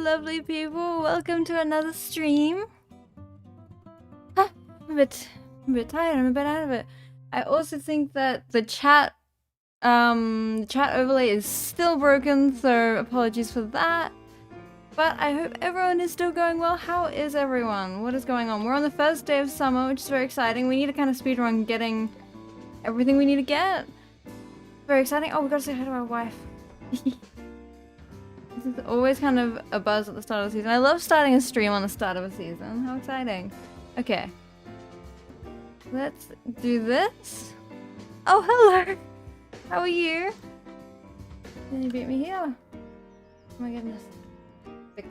lovely people. Welcome to another stream. I'm a bit tired. I'm a bit out of it. I also think that the chat overlay is still broken, so apologies for that. But I hope everyone is still going well. How is everyone? What is going on? We're on the first day of summer, which is very exciting. We need to kind of speedrun getting everything we need to get. Very exciting. Oh, we gotta say hi to our wife. This is always kind of a buzz at the start of the season. I love starting a stream on the start of a season. How exciting. Okay. Let's do this. Oh, hello. How are you? Can you beat me here? Oh my goodness. Fix.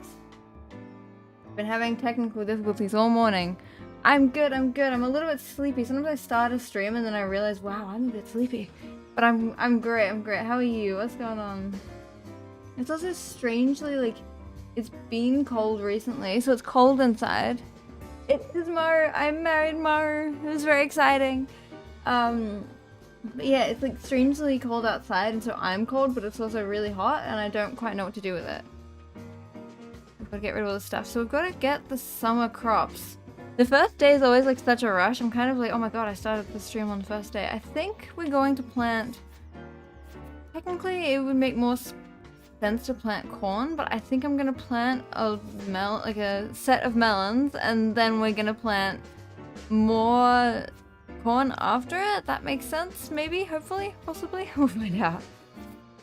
Been having technical difficulties all morning. I'm good. I'm a little bit sleepy. Sometimes I start a stream and then I realize, wow, I'm a bit sleepy. But I'm great. How are you? What's going on? It's also strangely, like, it's been cold recently, so it's cold inside. It is Maru. I'm married, Maru. It was very exciting. But yeah, it's like strangely cold outside, and so I'm cold, but it's also really hot, and I don't quite know what to do with it. We've got to get rid of all this stuff. So we've got to get the summer crops. The first day is always like such a rush. I'm kind of like, oh my god, I started the stream on the first day. I think we're going to plant... Technically, it would make more sense to plant corn, but I think I'm gonna plant a set of melons, and then we're gonna plant more corn after it. That makes sense, maybe, hopefully, possibly. We'll find out.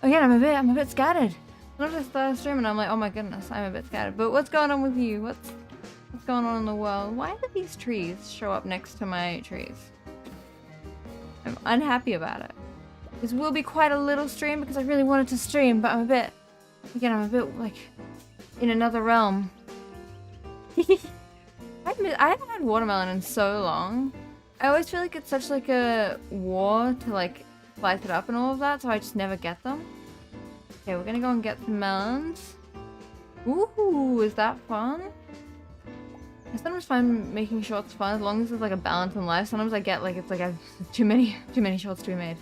Again, I'm a bit scattered. Sometimes I start a stream and I'm like, oh my goodness, I'm a bit scattered. But what's going on with you? What's going on in the world? Why did these trees show up next to my trees? I'm unhappy about it. This will be quite a little stream because I really wanted to stream, but I'm a bit like in another realm. I haven't had watermelon in so long. I always feel like it's such like a war to like slice it up and all of that, so I just never get them. Okay, we're gonna go and get some melons. Ooh, is that fun? I sometimes find making shorts fun as long as there's like a balance in life. Sometimes I get like it's like I've too many shorts to be made.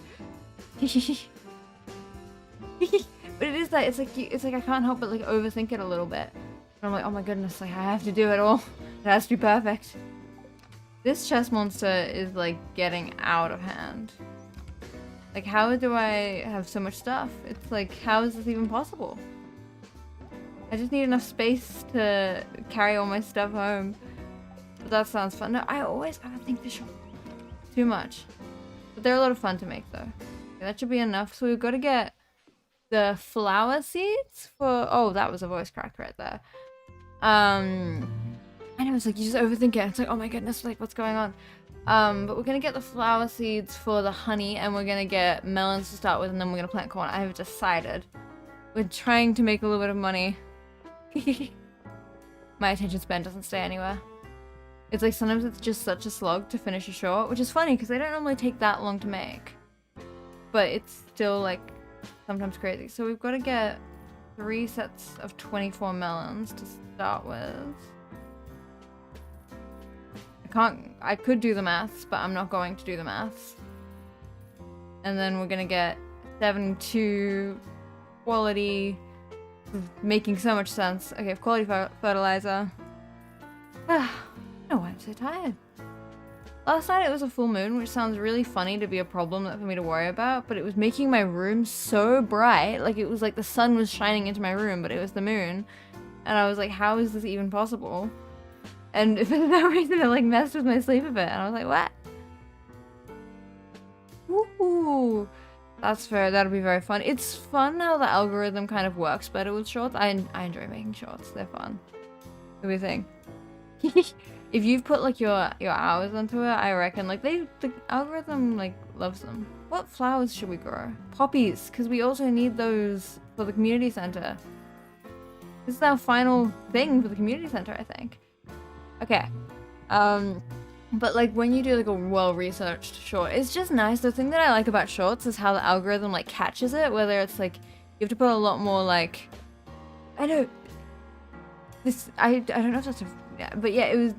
But it is that it's like I can't help but like overthink it a little bit. And I'm like, oh my goodness, like I have to do it all. It has to be perfect. This chest monster is like getting out of hand. Like, how do I have so much stuff? It's like, how is this even possible? I just need enough space to carry all my stuff home. But that sounds fun. No, I always gotta think this too much. But they're a lot of fun to make though. Okay, that should be enough. So we've got to get the flower seeds for... Oh, that was a voice crack right there. I know, it's like you just overthink it. It's like, oh my goodness, like what's going on? But we're gonna get the flower seeds for the honey, and we're gonna get melons to start with, and then we're gonna plant corn. I have decided. We're trying to make a little bit of money. My attention span doesn't stay anywhere. It's like sometimes it's just such a slog to finish a short, which is funny because they don't normally take that long to make. But it's still like sometimes crazy. So we've got to get 3 sets of 24 melons to start with. I could do the maths, but I'm not going to do the maths. And then we're gonna get 72 quality, making so much sense. Okay, quality fertilizer. No, I'm so tired. Last night it was a full moon, which sounds really funny to be a problem for me to worry about, but it was making my room so bright. Like, it was like the sun was shining into my room, but it was the moon. And I was like, how is this even possible? And for no reason it like messed with my sleep a bit. And I was like, what? Ooh, that's fair. That'll be very fun. It's fun how the algorithm kind of works better with shorts. I enjoy making shorts. They're fun. What do you think? If you've put like your hours into it, I reckon like the algorithm like loves them. What flowers should we grow? Poppies, because we also need those for the community center. This is our final thing for the community center, I think. Okay. But like when you do like a well-researched short, it's just nice. The thing that I like about shorts is how the algorithm like catches it, whether it's like you have to put a lot more like I don't know if that's a yeah, but yeah, it was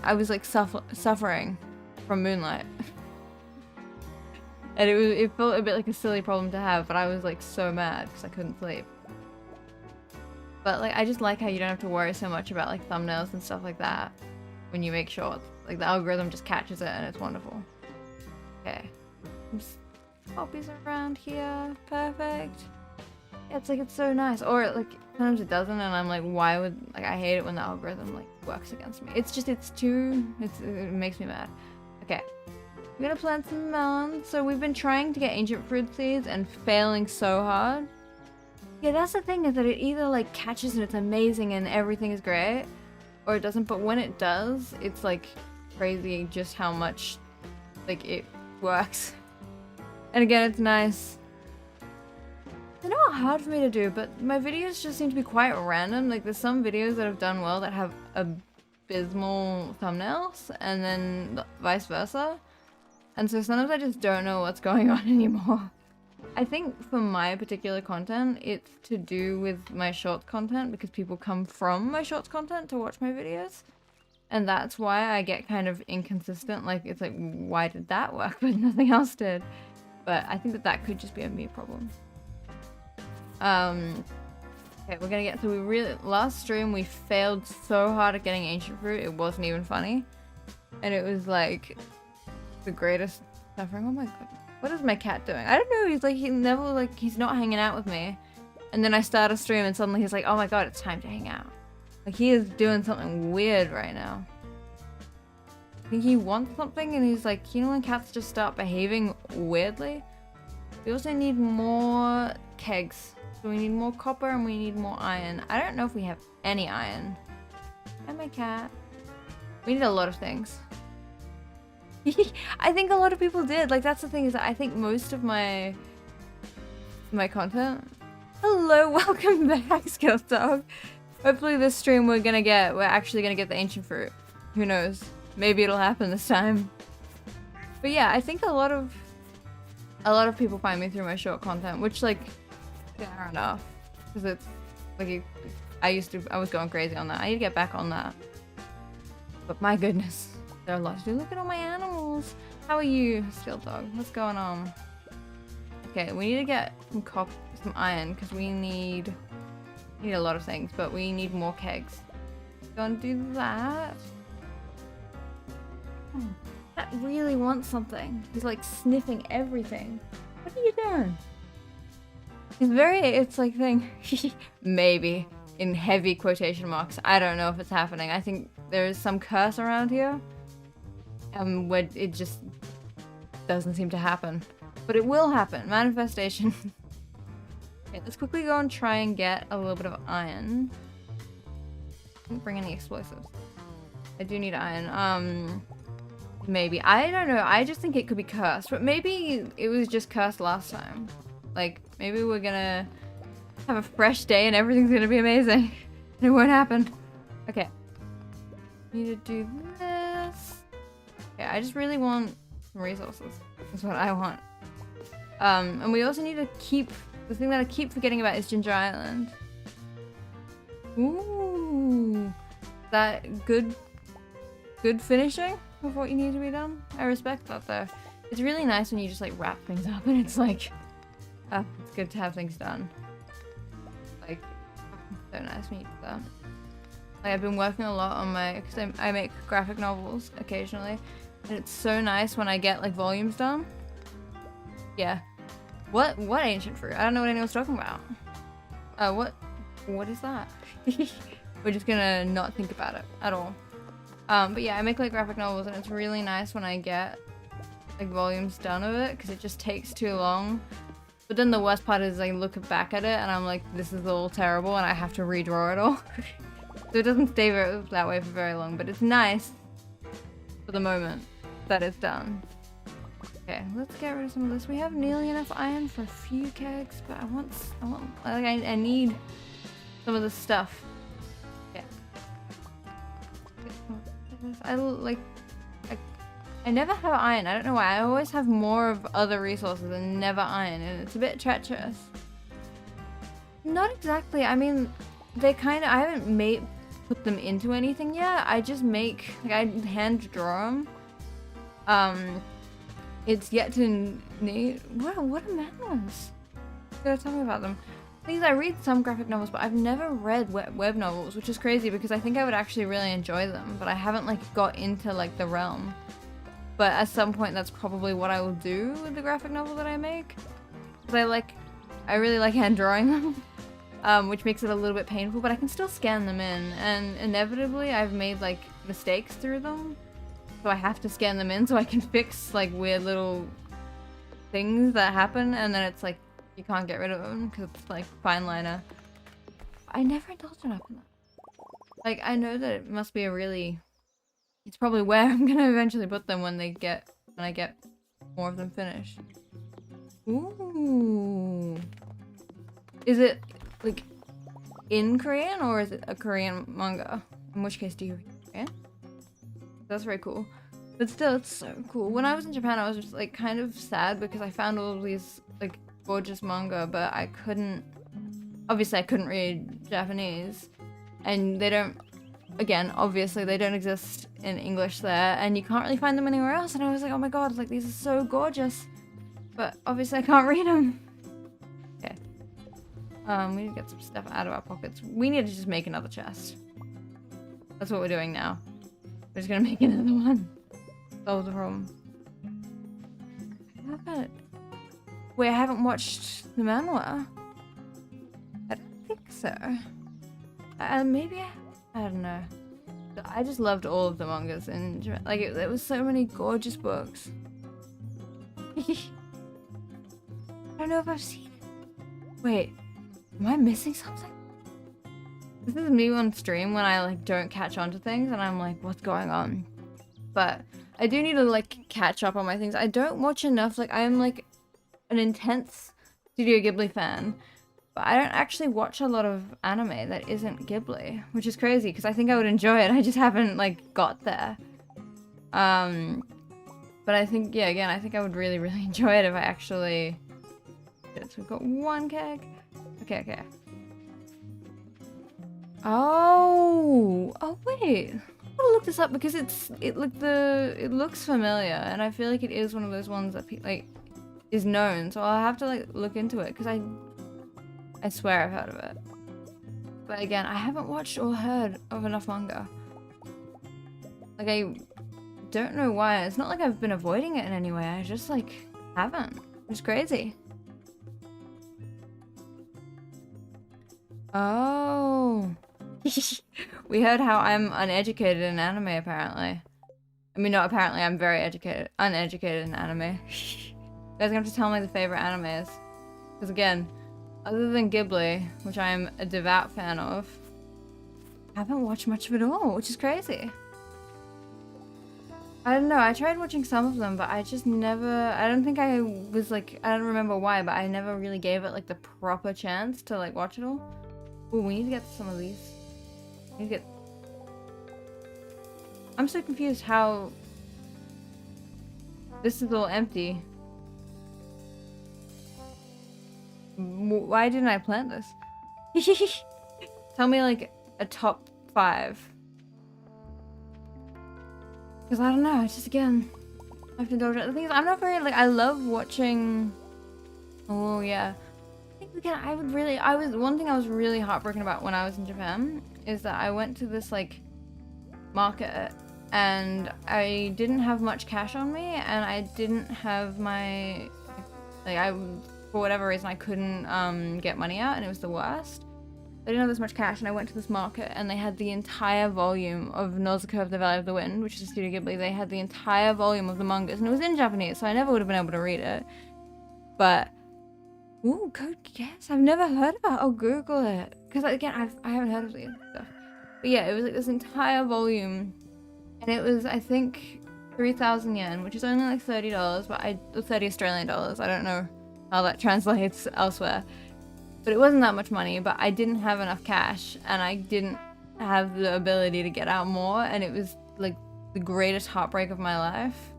I was like suffering from moonlight. And it felt a bit like a silly problem to have, but I was like so mad because I couldn't sleep. But like, I just like how you don't have to worry so much about like thumbnails and stuff like that when you make shorts. Like the algorithm just catches it and it's wonderful. Okay. Poppies around here. Perfect. Yeah, it's like, it's so nice. Or like, sometimes it doesn't and I'm like, why would, like, I hate it when the algorithm like works against me. It's just, it makes me mad. Okay. We're gonna plant some melons. So we've been trying to get ancient fruit seeds and failing so hard. Yeah, that's the thing, is that it either like catches and it's amazing and everything is great, or it doesn't. But when it does, it's like crazy just how much like it works. And again, it's nice. They're not hard for me to do, but my videos just seem to be quite random. Like there's some videos that have done well that have abysmal thumbnails, and then vice versa. And so sometimes I just don't know what's going on anymore. I think for my particular content, it's to do with my shorts content, because people come from my shorts content to watch my videos. And that's why I get kind of inconsistent. Like, it's like, why did that work but nothing else did? But I think that that could just be a me problem. Okay, we're gonna get, so we really, last stream we failed so hard at getting ancient fruit, it wasn't even funny. And it was like the greatest suffering. Oh my god. What is my cat doing? I don't know, he's like, he never, like, he's not hanging out with me. And then I start a stream and suddenly he's like, oh my god, it's time to hang out. Like, he is doing something weird right now. I think he wants something and he's like, you know when cats just start behaving weirdly? We also need more kegs. So we need more copper and we need more iron. I don't know if we have any iron. Hi, my cat. We need a lot of things. I think a lot of people did. Like, that's the thing, is that I think most of my content. Hello, welcome back, Skills Dog. Hopefully this stream we're actually gonna get the ancient fruit. Who knows? Maybe it'll happen this time. But yeah, I think a lot of people find me through my short content, which, like, fair enough, because it's like I was going crazy on that. I need to get back on that. But my goodness. There are a lot to do. Look at all my animals. How are you, Skilled Dog? What's going on? Okay, we need to get some iron, because we need a lot of things, but we need more kegs. Gonna do that. Oh, that really wants something. He's like sniffing everything. What are you doing? He's it's like thing. Maybe, in heavy quotation marks. I don't know if it's happening. I think there is some curse around here. Where it just doesn't seem to happen. But it will happen. Manifestation. Okay, let's quickly go and try and get a little bit of iron. Didn't bring any explosives. I do need iron. Maybe. I don't know. I just think it could be cursed. But maybe it was just cursed last time. Like, maybe we're gonna have a fresh day and everything's gonna be amazing. It won't happen. Okay. Need to do this. Yeah, I just really want some resources. That's what I want. And we also need to keep... The thing that I keep forgetting about is Ginger Island. Ooh. That good finishing of what you need to be done? I respect that, though. It's really nice when you just, like, wrap things up and it's like... it's good to have things done. Like, so nice when you do that. Like, I've been working a lot on my... Because I make graphic novels occasionally. And it's so nice when I get, like, volumes done. Yeah. What ancient fruit? I don't know what anyone's talking about. What is that? We're just gonna not think about it at all. But yeah, I make, like, graphic novels and it's really nice when I get, like, volumes done of it, because it just takes too long. But then the worst part is I look back at it and I'm like, this is all terrible and I have to redraw it all. So it doesn't stay that way for very long, but it's nice for the moment that it's done. Okay, let's get rid of some of this. We have nearly enough iron for a few kegs, but I need some of the stuff. Okay. I never have iron. I don't know why. I always have more of other resources and never iron, and it's a bit treacherous. Not exactly. I mean, I haven't put them into anything yet. I just make, like, I hand draw them. It's yet to need... What are melons? You gotta tell me about them. Things I read some graphic novels, but I've never read web novels, which is crazy because I think I would actually really enjoy them, but I haven't like got into like the realm. But at some point, that's probably what I will do with the graphic novel that I make, because I really like hand drawing them, which makes it a little bit painful. But I can still scan them in, and inevitably, I've made like mistakes through them, so I have to scan them in so I can fix like weird little things that happen, and then it's like you can't get rid of them because it's like fine liner. I never indulged enough in that. Like, I know that it must be a really... It's probably where I'm gonna eventually put them when I get more of them finished. Ooh. Is it like in Korean or is it a Korean manga? In which case do you read Korean? That's very cool. But still, it's so cool. When I was in Japan, I was just like kind of sad because I found all of these like gorgeous manga, but I couldn't, obviously I couldn't read Japanese, and they don't, again, obviously they don't exist in English there, and you can't really find them anywhere else, and I was like, oh my god, like these are so gorgeous, but obviously I can't read them. Okay. We need to get some stuff out of our pockets. We need to just make another chest. That's what we're doing now. We're just gonna make another one. Solve the problem. Wait, I haven't watched the manhwa. I don't think so. Maybe I don't know. I just loved all of the mangas in Japan. Like, there was so many gorgeous books. I don't know if I've seen it. Wait, am I missing something? This is me on stream when I like don't catch on to things and I'm like, what's going on? But I do need to like catch up on my things. I don't watch enough. Like, I'm like an intense Studio Ghibli fan, but I don't actually watch a lot of anime that isn't Ghibli, which is crazy because I think I would enjoy it. I just haven't like got there. But I think, yeah, again, I think I would really, really enjoy it if I actually did. So we've got one keg. Okay, okay. Oh wait. I'm gonna look this up because it looks familiar, and I feel like it is one of those ones that like is known. So I'll have to like look into it because I swear I've heard of it. But again, I haven't watched or heard of enough manga. Like, I don't know why. It's not like I've been avoiding it in any way. I just like haven't. It's crazy. Oh. We heard how I'm uneducated in anime, apparently. I mean, not apparently, I'm very uneducated in anime. You guys are gonna have to tell me the favorite anime is. Because again, other than Ghibli, which I'm a devout fan of, I haven't watched much of it all, which is crazy. I don't know, I tried watching some of them, but I just never, I don't think I was like, I don't remember why, but I never really gave it like the proper chance to like watch it all. Oh, we need to get some of these. I'm so confused how this is all empty. Why didn't I plant this? Tell me like a top 5. Because I don't know, it's just again, I have to indulge it. The thing is, I'm not very like, I love watching. Oh yeah. I think again, one thing I was really heartbroken about when I was in Japan is that I went to this like market and I didn't have much cash on me, and I didn't have my, like, for whatever reason I couldn't get money out, and it was the worst. I didn't have as much cash, and I went to this market and they had the entire volume of Nausicaa of the Valley of the Wind, which is a Studio Ghibli. They had the entire volume of the mangas, and it was in Japanese, so I never would have been able to read it. But ooh, code guess. I've never heard of it. I'll Google it. Because again, I haven't heard of these stuff. But yeah, it was like this entire volume. And it was, I think, 3,000 yen, which is only like $30, but 30 Australian dollars. I don't know how that translates elsewhere. But it wasn't that much money, but I didn't have enough cash, and I didn't have the ability to get out more, and it was like the greatest heartbreak of my life.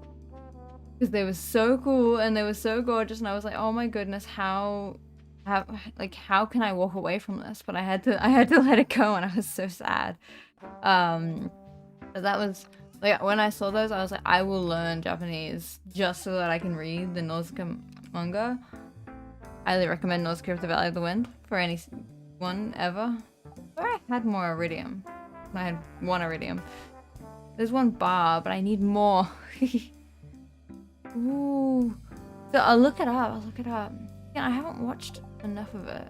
Because they were so cool and they were so gorgeous, and I was like, oh my goodness, how can I walk away from this? But I had to let it go, and I was so sad. But that was like, when I saw those, I was like, I will learn Japanese just so that I can read the Nausicaa manga. highly recommend Nausicaa of the Valley of the Wind for anyone ever. Where I had more iridium. I had 1 iridium. There's 1 bar, but I need more. Ooh. So I'll look it up. Yeah, I haven't watched enough of it.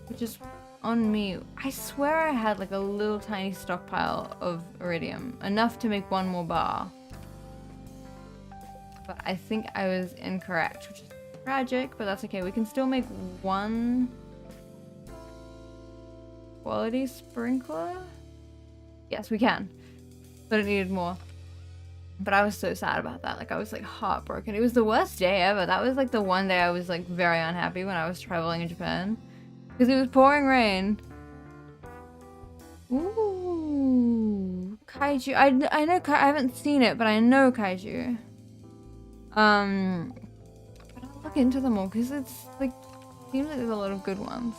Which is on me. I swear I had like a little tiny stockpile of iridium. Enough to make 1 more bar. But I think I was incorrect, which is tragic, but that's okay. We can still make 1 quality sprinkler? Yes, we can. But it needed more. But I was so sad about that. Like, I was like heartbroken. It was the worst day ever. That was like the one day I was like very unhappy when I was traveling in Japan. Because it was pouring rain. Ooh. Kaiju. I know, I haven't seen it, but I know Kaiju. But I'll look into them all because it's like, seems like there's a lot of good ones.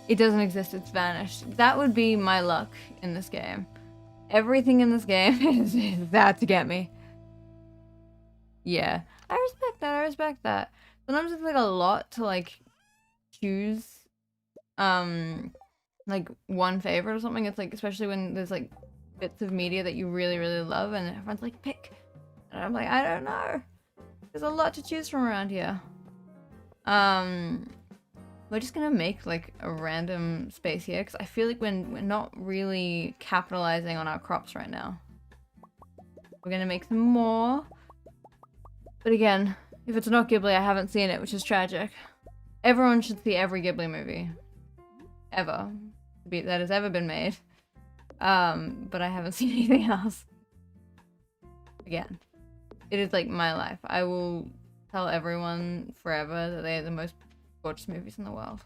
It doesn't exist, it's vanished. That would be my luck in this game. Everything in this game is that to get me. Yeah. I respect that. Sometimes it's like a lot to like choose like 1 favorite or something. It's like, especially when there's like bits of media that you really, really love and everyone's like, pick. And I'm like, I don't know. There's a lot to choose from around here. We're just gonna make like a random space here because I feel like we're not really capitalizing on our crops right now. We're gonna make some more. But again, if it's not Ghibli, I haven't seen it, which is tragic. Everyone should see every Ghibli movie. Ever. That has ever been made. But I haven't seen anything else. Again. It is like my life. I will tell everyone forever that they are the most gorgeous movies in the world.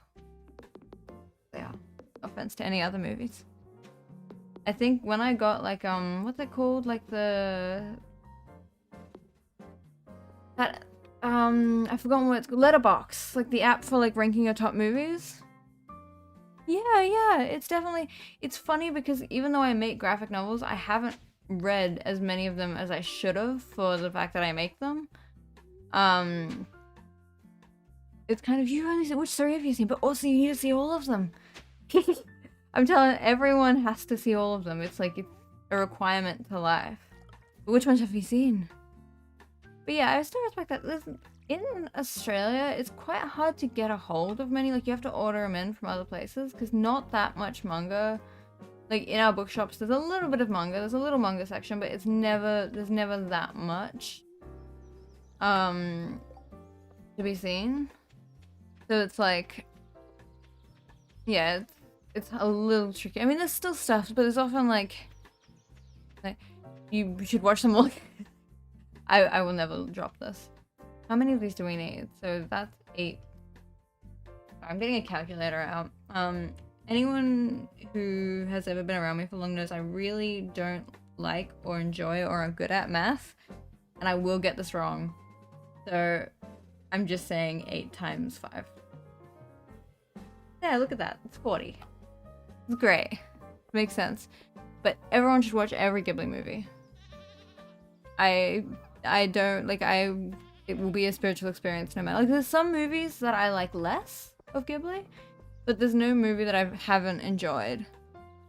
They are. No offense to any other movies. I think when I got like what's it called? Like I've forgotten what it's called. Letterbox. Like the app for like ranking your top movies. Yeah, it's definitely, it's funny because even though I make graphic novels, I haven't read as many of them as I should have for the fact that I make them. It's kind of, you only see, which 3 have you seen? But also you need to see all of them. I'm telling everyone has to see all of them. It's like, it's a requirement to life. But which ones have you seen? But yeah, I still respect that. In Australia, it's quite hard to get a hold of many. Like, you have to order them in from other places because not that much manga. Like, in our bookshops, there's a little bit of manga. There's a little manga section, but there's never that much to be seen. So it's like, yeah, it's a little tricky. I mean, there's still stuff, but there's often like you should watch them all. I will never drop this. How many of these do we need? So that's 8. I'm getting a calculator out. Anyone who has ever been around me for long knows I really don't like or enjoy or are good at math, and I will get this wrong. So I'm just saying 8 times 5. Yeah, look at that. It's 40. It's great. Makes sense. But everyone should watch every Ghibli movie. I don't, like, it will be a spiritual experience no matter. Like, there's some movies that I like less of Ghibli, but there's no movie that I haven't enjoyed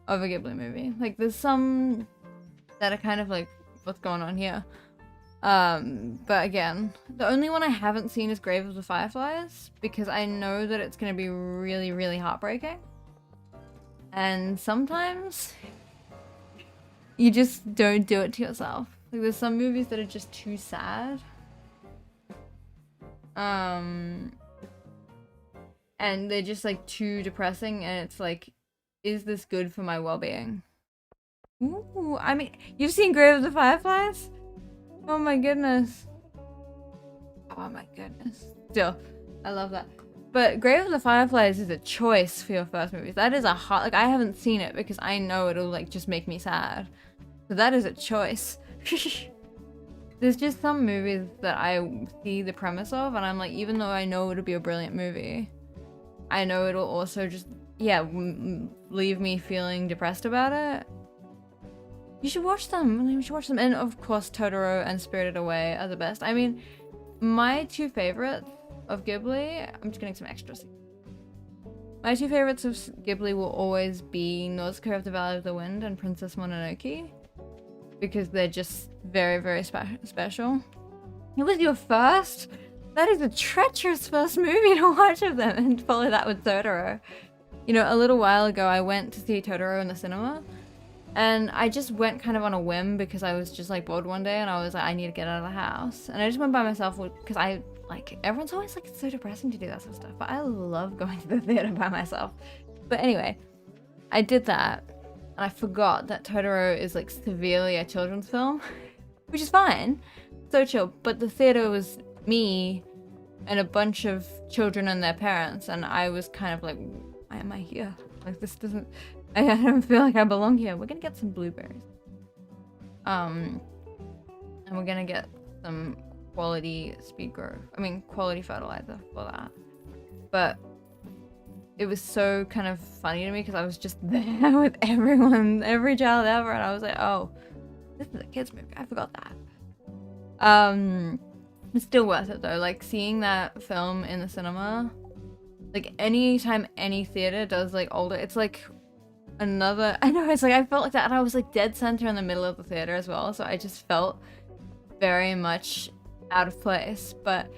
of a Ghibli movie. Like, there's some that are kind of like, what's going on here? But again, the only one I haven't seen is Grave of the Fireflies, because I know that it's gonna be really, really heartbreaking. And sometimes you just don't do it to yourself. Like, there's some movies that are just too sad. And they're just like too depressing, and it's like, is this good for my well-being? Ooh, I mean, you've seen Grave of the Fireflies? Oh my goodness. Oh my goodness. Still, I love that. But Grave of the Fireflies is a choice for your first movie. That is a hot, like, I haven't seen it because I know it'll like just make me sad. So that is a choice. There's just some movies that I see the premise of, and I'm like, even though I know it'll be a brilliant movie, I know it'll also just, yeah, leave me feeling depressed about it. You should watch them. You should watch them. And of course, Totoro and Spirited Away are the best. I mean, My two favorites of Ghibli, I'm just getting some extras. My two favorites of Ghibli will always be Nausicaa of the Valley of the Wind and Princess Mononoke, because they're just very, very special. It was your first? That is a treacherous first movie to watch of them, and follow that with Totoro. You know, a little while ago I went to see Totoro in the cinema, and I just went kind of on a whim because I was just like bored one day and I was like, I need to get out of the house. And I just went by myself because I like, everyone's always like, it's so depressing to do that sort of stuff, but I love going to the theater by myself. But anyway, I did that and I forgot that Totoro is like severely a children's film, which is fine. So chill. But the theater was me and a bunch of children and their parents, and I was kind of like, why am I here? Like, this doesn't, I don't feel like I belong here. We're gonna get some blueberries. And we're gonna get some quality quality fertilizer for that. But it was so kind of funny to me because I was just there with everyone, every child ever, and I was like, oh, this is a kids movie. I forgot that. It's still worth it though. Like, seeing that film in the cinema, like anytime any theater does like older, it's like another, I know, it's like I felt like that, and I was like dead center in the middle of the theater as well, so I just felt very much out of place. But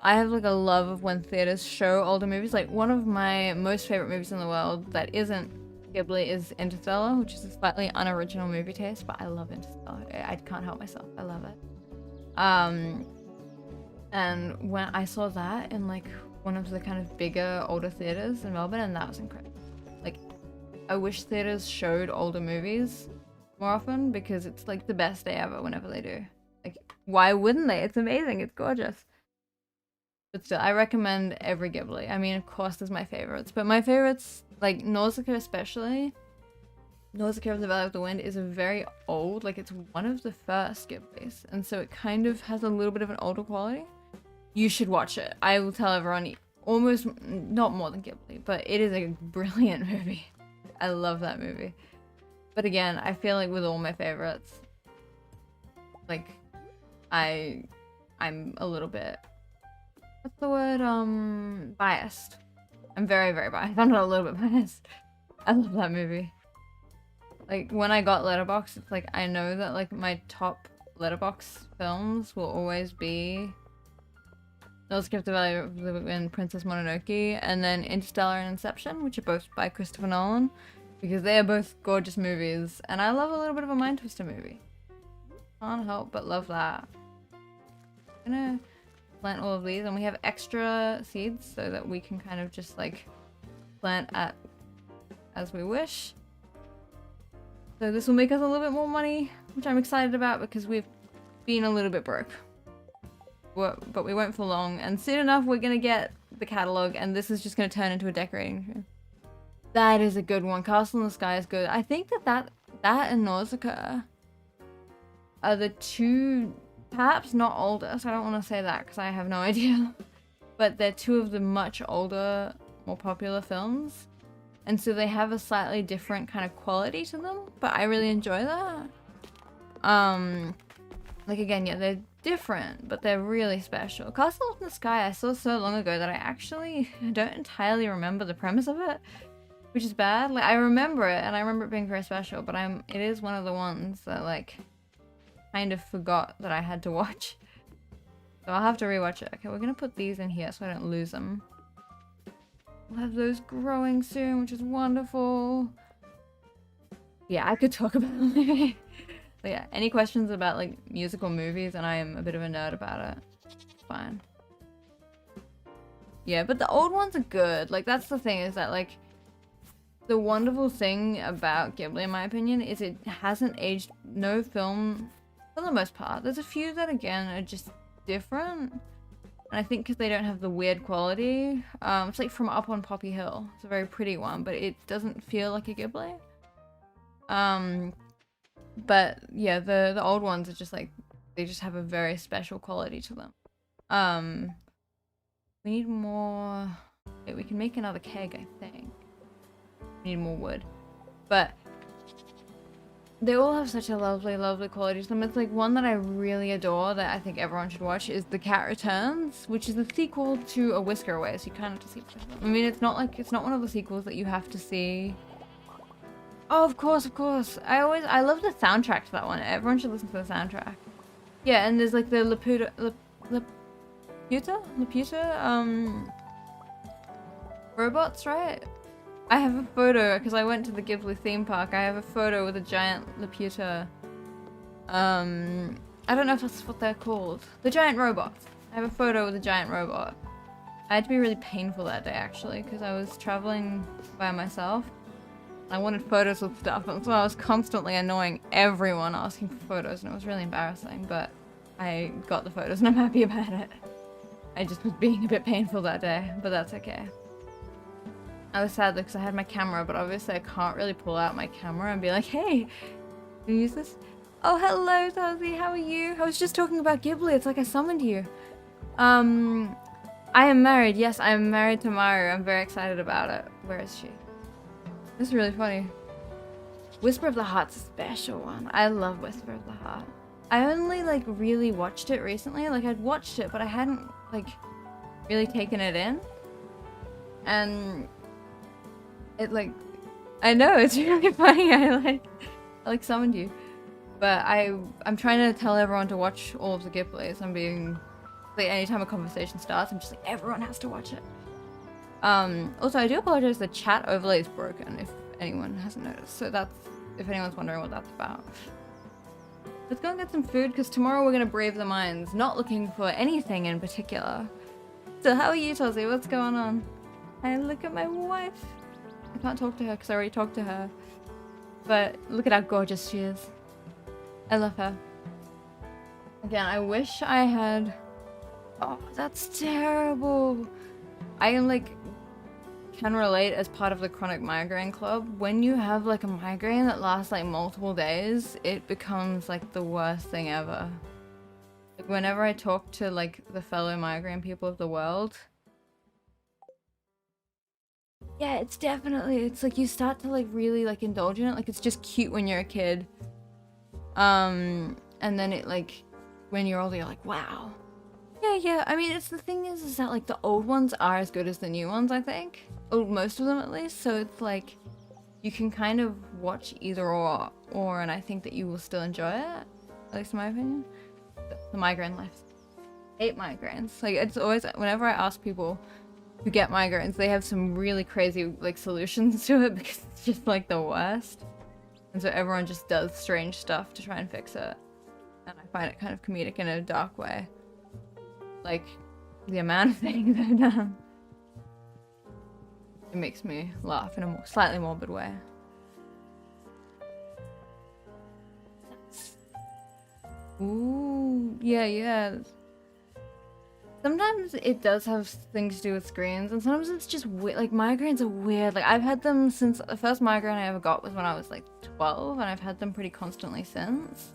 I have like a love of when theaters show older movies. Like, one of my most favorite movies in the world that isn't Ghibli is Interstellar, which is a slightly unoriginal movie taste, but I love Interstellar. I can't help myself. I love it. And when I saw that in like one of the kind of bigger, older theaters in Melbourne, and that was incredible. Like, I wish theaters showed older movies more often, because it's like the best day ever whenever they do. Like, why wouldn't they? It's amazing. It's gorgeous. But still, I recommend every Ghibli. I mean, of course, there's my favorites, but my favorites, like Nausicaa especially, Nausicaa of the Valley of the Wind is a very old, like it's one of the first Ghiblis, and so it kind of has a little bit of an older quality. You should watch it. I will tell everyone, almost, not more than Ghibli, but it is a brilliant movie. I love that movie. But again, I feel like with all my favorites, like, I'm a little bit, what's the word, biased. I'm very, very biased. I'm not a little bit biased. I love that movie. Like, when I got Letterboxd, it's like, I know that like my top Letterboxd films will always be Nausicaa of the Valley of the Wind and Princess Mononoke, and then Interstellar and Inception, which are both by Christopher Nolan, because they are both gorgeous movies, and I love a little bit of a mind twister movie. Can't help but love that. I'm gonna plant all of these, and we have extra seeds so that we can kind of just like plant as we wish. So this will make us a little bit more money, which I'm excited about because we've been a little bit broke. But we won't for long, and soon enough we're gonna get the catalog, and this is just gonna turn into a decorating room. That is a good one. Castle in the Sky is good. I think that and Nausicaa are the two, perhaps not oldest, I don't want to say that because I have no idea, but they're two of the much older, more popular films, and so they have a slightly different kind of quality to them, but I really enjoy that. Like, again, yeah, they're different, but they're really special. Castle in the Sky I saw so long ago that I actually don't entirely remember the premise of it, which is bad. Like, I remember it, and I remember it being very special, but it is one of the ones that, like, kind of forgot that I had to watch. So I'll have to rewatch it. Okay, we're gonna put these in here so I don't lose them. We'll have those growing soon, which is wonderful. Yeah, I could talk about it. But yeah, any questions about like musical movies, and I am a bit of a nerd about it, it's fine. Yeah, but the old ones are good. Like, that's the thing, is that like the wonderful thing about Ghibli, in my opinion, is it hasn't aged. No film, for the most part. There's a few that again are just different, and I think because they don't have the weird quality. It's like From Up on Poppy Hill. It's a very pretty one, but it doesn't feel like a Ghibli. But yeah, the old ones are just like, they just have a very special quality to them. We need more. Okay, we can make another keg, I think. We need more wood, but they all have such a lovely, lovely quality to them. It's like one that I really adore that I think everyone should watch is The Cat Returns, which is the sequel to A Whisker Away, so you kind of have to see both of them. I mean, it's not one of the sequels that you have to see. Oh, of course, of course. I love the soundtrack to that one. Everyone should listen to the soundtrack. Yeah, and there's like the Laputa, robots, right? I have a photo, because I went to the Ghibli theme park, I have a photo with a giant Laputa. I don't know if that's what they're called. The giant robots. I have a photo with a giant robot. I had to be really painful that day, actually, because I was traveling by myself. I wanted photos of stuff, and so I was constantly annoying everyone asking for photos, and it was really embarrassing, but I got the photos, and I'm happy about it. I just was being a bit painful that day, but that's okay. I was sad because I had my camera, but obviously I can't really pull out my camera and be like, hey, can you use this? Oh, hello, Tozzy, how are you? I was just talking about Ghibli, it's like I summoned you. I am married, yes, I am married to Maru, I'm very excited about it. Where is she? This is really funny. Whisper of the Heart's a special one. I love Whisper of the Heart. I only, like, really watched it recently. Like, I'd watched it, but I hadn't, like, really taken it in. And it, like, I know, it's really funny. I summoned you. But I'm trying to tell everyone to watch all of the Ghiblis. I'm being, like, anytime a conversation starts, I'm just like, everyone has to watch it. Also, I do apologize, the chat overlay is broken, if anyone hasn't noticed. So that's, if anyone's wondering what that's about. Let's go and get some food, because tomorrow we're going to brave the mines, not looking for anything in particular. So how are you, Tozzy? What's going on? And look at my wife. I can't talk to her, because I already talked to her. But look at how gorgeous she is. I love her. Again, I wish I had... Oh, that's terrible. I am, like... can relate as part of the chronic migraine club. When you have like a migraine that lasts like multiple days, it becomes like the worst thing ever. Like whenever I talk to like the fellow migraine people of the world, yeah, it's definitely, it's like you start to like really like indulge in it. Like it's just cute when you're a kid. And then it like, when you're older, you're like, wow. Yeah, I mean, it's the thing is that like the old ones are as good as the new ones, I think. Oh, most of them at least, so it's like you can kind of watch either or, and I think that you will still enjoy it, at least in my opinion. The migraine life. I hate migraines. Like it's always, whenever I ask people who get migraines, they have some really crazy like solutions to it because it's just like the worst. And so everyone just does strange stuff to try and fix it. And I find it kind of comedic in a dark way. Like the amount of things I've done. It makes me laugh in a slightly morbid way. Ooh, yeah. Sometimes it does have things to do with screens, and sometimes it's just weird. Like, migraines are weird. Like, I've had them since the first migraine I ever got was when I was like 12, and I've had them pretty constantly since.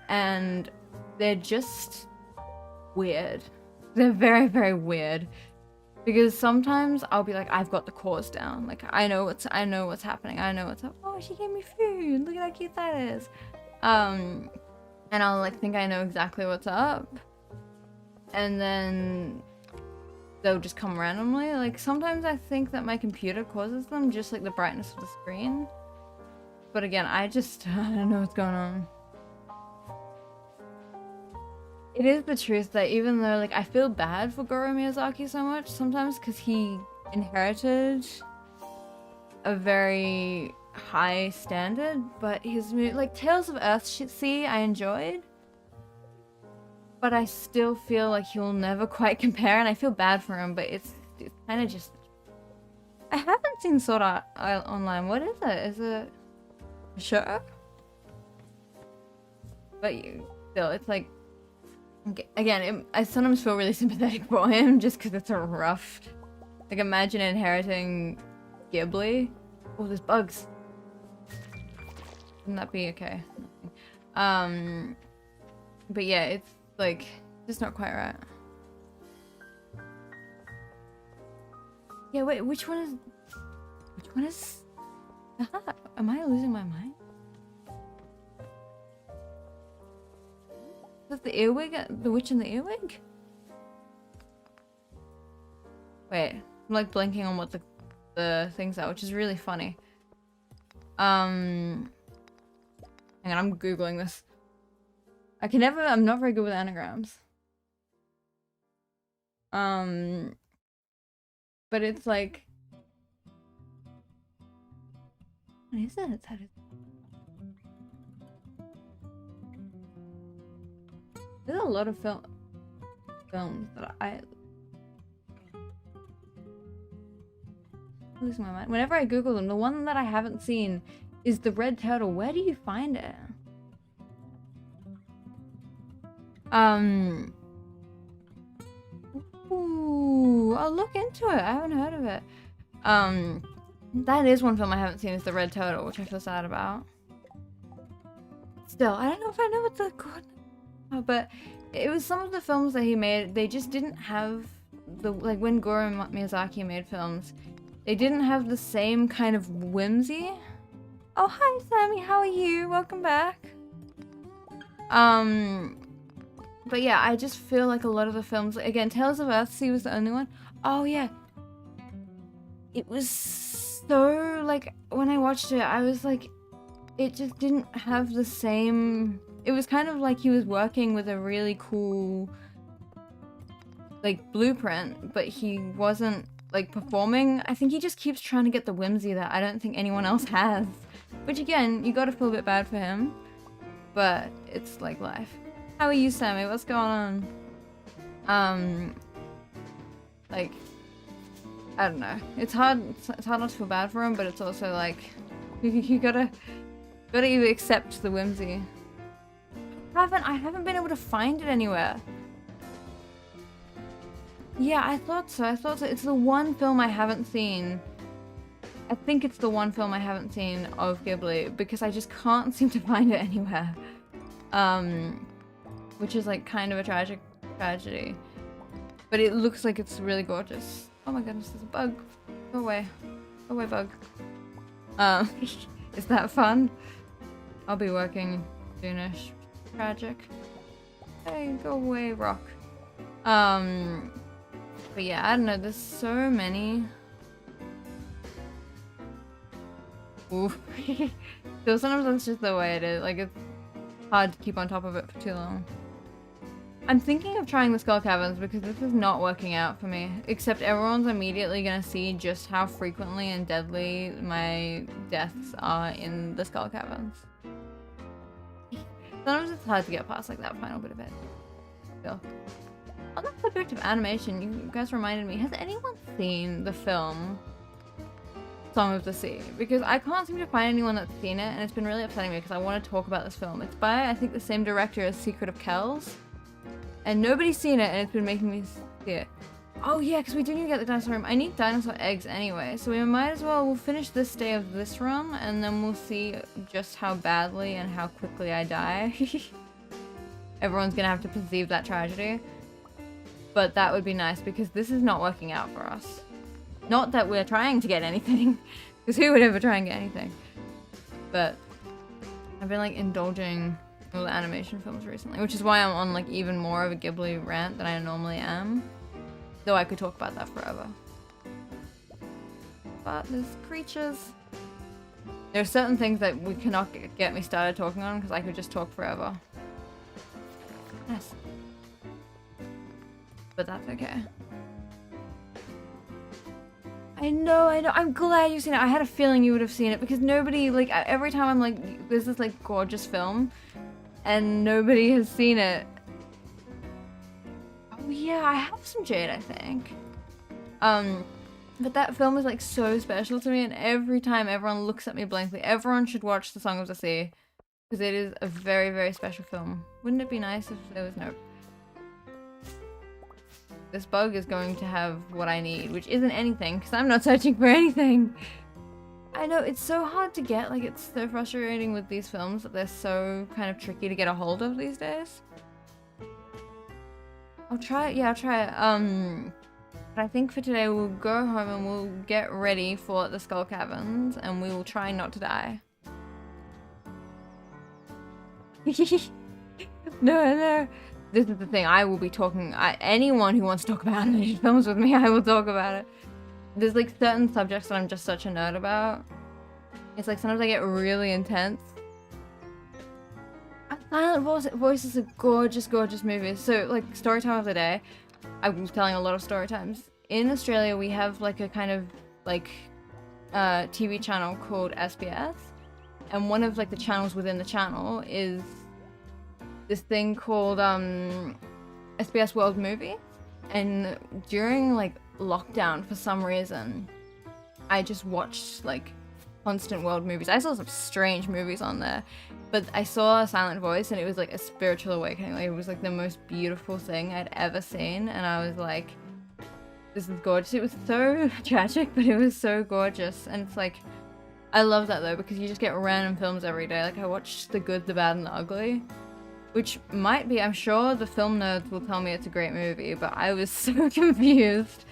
And they're just weird. They're very, very weird. Because sometimes I'll be like, I've got the cause down. Like I know what's happening. I know what's up. Oh, she gave me food. Look at how cute that is. And I'll like think I know exactly what's up. And then they'll just come randomly. Like sometimes I think that my computer causes them, just like the brightness of the screen. But again, I don't know what's going on. It is the truth that even though, like, I feel bad for Goro Miyazaki so much sometimes because he inherited a very high standard, but his like Tales of Earthsea I enjoyed, but I still feel like he'll never quite compare, and I feel bad for him, but it's kind of just... I haven't seen Sword Art Online. What is it? Is it a show? But still, it's like... Again, I sometimes feel really sympathetic for him just because it's a rough... Like, imagine inheriting Ghibli. Oh, there's bugs. Wouldn't that be okay? But yeah, it's like, just not quite right. Yeah, wait, which one is... Am I losing my mind? Is that the earwig? The witch in the earwig? Wait, I'm like blinking on what the things are, which is really funny. Hang on, I'm googling this. I'm not very good with anagrams. But it's like, what is it? There's a lot of films that I lose my mind. Whenever I Google them, the one that I haven't seen is the red turtle. Where do you find it? Ooh, I'll look into it. I haven't heard of it. That is one film I haven't seen, is the red turtle, which I feel sad about. Still, I don't know if I know what the god, but it was some of the films that he made. They just didn't have the, like, when Goro Miyazaki made films, they didn't have the same kind of whimsy. Oh, hi Sammy, how are you? Welcome back. But yeah, I just feel like a lot of the films, again, Tales of Earthsea was the only one. Oh yeah. It was so, like, when I watched it, I was like, it just didn't have the same, it was kind of like he was working with a really cool, like, blueprint, but he wasn't, like, performing. I think he just keeps trying to get the whimsy that I don't think anyone else has. Which, again, you gotta feel a bit bad for him. But it's like life. How are you, Sammy? What's going on? Like, I don't know. It's hard not to feel bad for him, but it's also like, you gotta either accept the whimsy. I haven't been able to find it anywhere. Yeah, I thought so. It's the one film I haven't seen. I think it's the one film I haven't seen of Ghibli, because I just can't seem to find it anywhere. Which is like kind of a tragedy. But it looks like it's really gorgeous. Oh my goodness, there's a bug. Go away. Go away, bug. Is that fun? I'll be working soonish. Tragic. Hey, go away, rock. But yeah, I don't know, there's so many. Ooh. So sometimes that's just the way it is. Like, it's hard to keep on top of it for too long. I'm thinking of trying the Skull Caverns because this is not working out for me. Except everyone's immediately gonna see just how frequently and deadly my deaths are in the Skull Caverns. Sometimes it's hard to get past like that final bit of it. Still. On the subject of animation, you guys reminded me, has anyone seen the film Song of the Sea? Because I can't seem to find anyone that's seen it, and it's been really upsetting me because I want to talk about this film. It's by, I think, the same director as Secret of Kells. And nobody's seen it, and it's been making me see it. Oh yeah, because we do need to get the dinosaur room. I need dinosaur eggs anyway, so we might as well, we'll finish this day of this run, and then we'll see just how badly and how quickly I die. Everyone's gonna have to perceive that tragedy. But that would be nice, because this is not working out for us. Not that we're trying to get anything, because who would ever try and get anything? But I've been like indulging all the animation films recently, which is why I'm on like even more of a Ghibli rant than I normally am. Though I could talk about that forever. But there's creatures. There are certain things that we cannot get me started talking on because I could just talk forever. Yes. But that's okay. I know. I'm glad you've seen it. I had a feeling you would have seen it because nobody, like, every time I'm like, there's this like gorgeous film and nobody has seen it. Oh yeah, I have some Jade, I think. But that film is like so special to me, and every time everyone looks at me blankly, everyone should watch The Song of the Sea because it is a very, very special film. Wouldn't it be nice if there was no... This bug is going to have what I need, which isn't anything, because I'm not searching for anything. I know, it's so hard to get, like, it's so frustrating with these films that they're so kind of tricky to get a hold of these days. I'll try it, yeah, I'll try it. But I think for today we'll go home and we'll get ready for the Skull Caverns, and we will try not to die. No, no. This is the thing. I will be talking. Anyone who wants to talk about animated films with me, I will talk about it. There's like certain subjects that I'm just such a nerd about. It's like sometimes I get really intense. Silent Voice is a gorgeous, gorgeous movie. So like story time of the day, I was telling a lot of story times. In Australia, we have like a kind of like TV channel called SBS, and one of like the channels within the channel is this thing called SBS World Movie. And during like lockdown, for some reason, I just watched like constant world movies. I saw some strange movies on there, but I saw a Silent Voice and it was like a spiritual awakening. Like, it was like the most beautiful thing I'd ever seen, and I was like, this is gorgeous. It was so tragic, but it was so gorgeous. And it's like, I love that though, because you just get random films every day. Like, I watched The Good, the Bad, and the Ugly, which might be, I'm sure the film nerds will tell me it's a great movie, but I was so confused.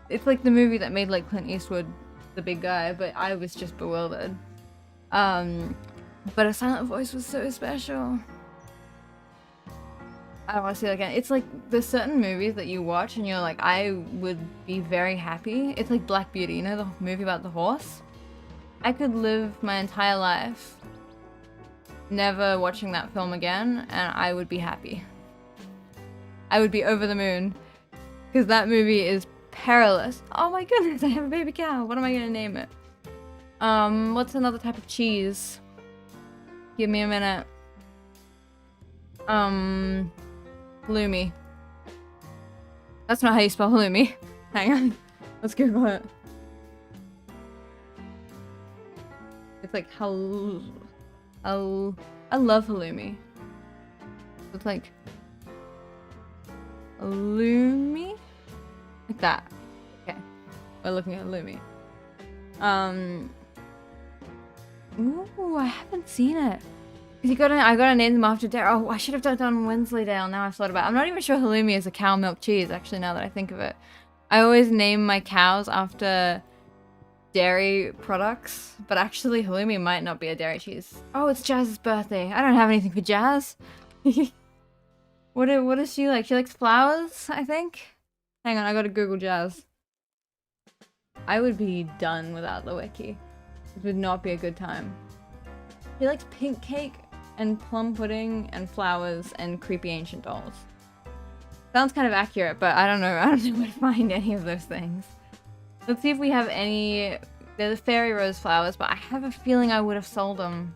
It's like the movie that made like Clint Eastwood the big guy, but I was just bewildered. But A Silent Voice was so special. I don't want to see it again. It's like there's certain movies that you watch and you're like, I would be very happy. It's like Black Beauty, you know, the movie about the horse? I could live my entire life never watching that film again and I would be happy. I would be over the moon. Because that movie is perilous. Oh my goodness, I have a baby cow. What am I gonna name it? What's another type of cheese? Give me a minute. Halloumi. That's not how you spell halloumi. Hang on. Let's Google it. It's like I love halloumi. It's like halloumi? Like that. Okay. We're looking at halloumi. Ooh, I haven't seen it. Cause I gotta name them after dairy. Oh, I should have done Wensleydale. Now I've thought about it. I'm not even sure halloumi is a cow milk cheese, actually, now that I think of it. I always name my cows after dairy products, but actually halloumi might not be a dairy cheese. Oh, it's Jazz's birthday. I don't have anything for Jazz. What does she like? She likes flowers, I think? Hang on, I gotta Google Jazz. I would be done without the wiki. It would not be a good time. She likes pink cake and plum pudding and flowers and creepy ancient dolls. Sounds kind of accurate, but I don't know where to find any of those things. Let's see if we have any. They're the fairy rose flowers, but I have a feeling I would have sold them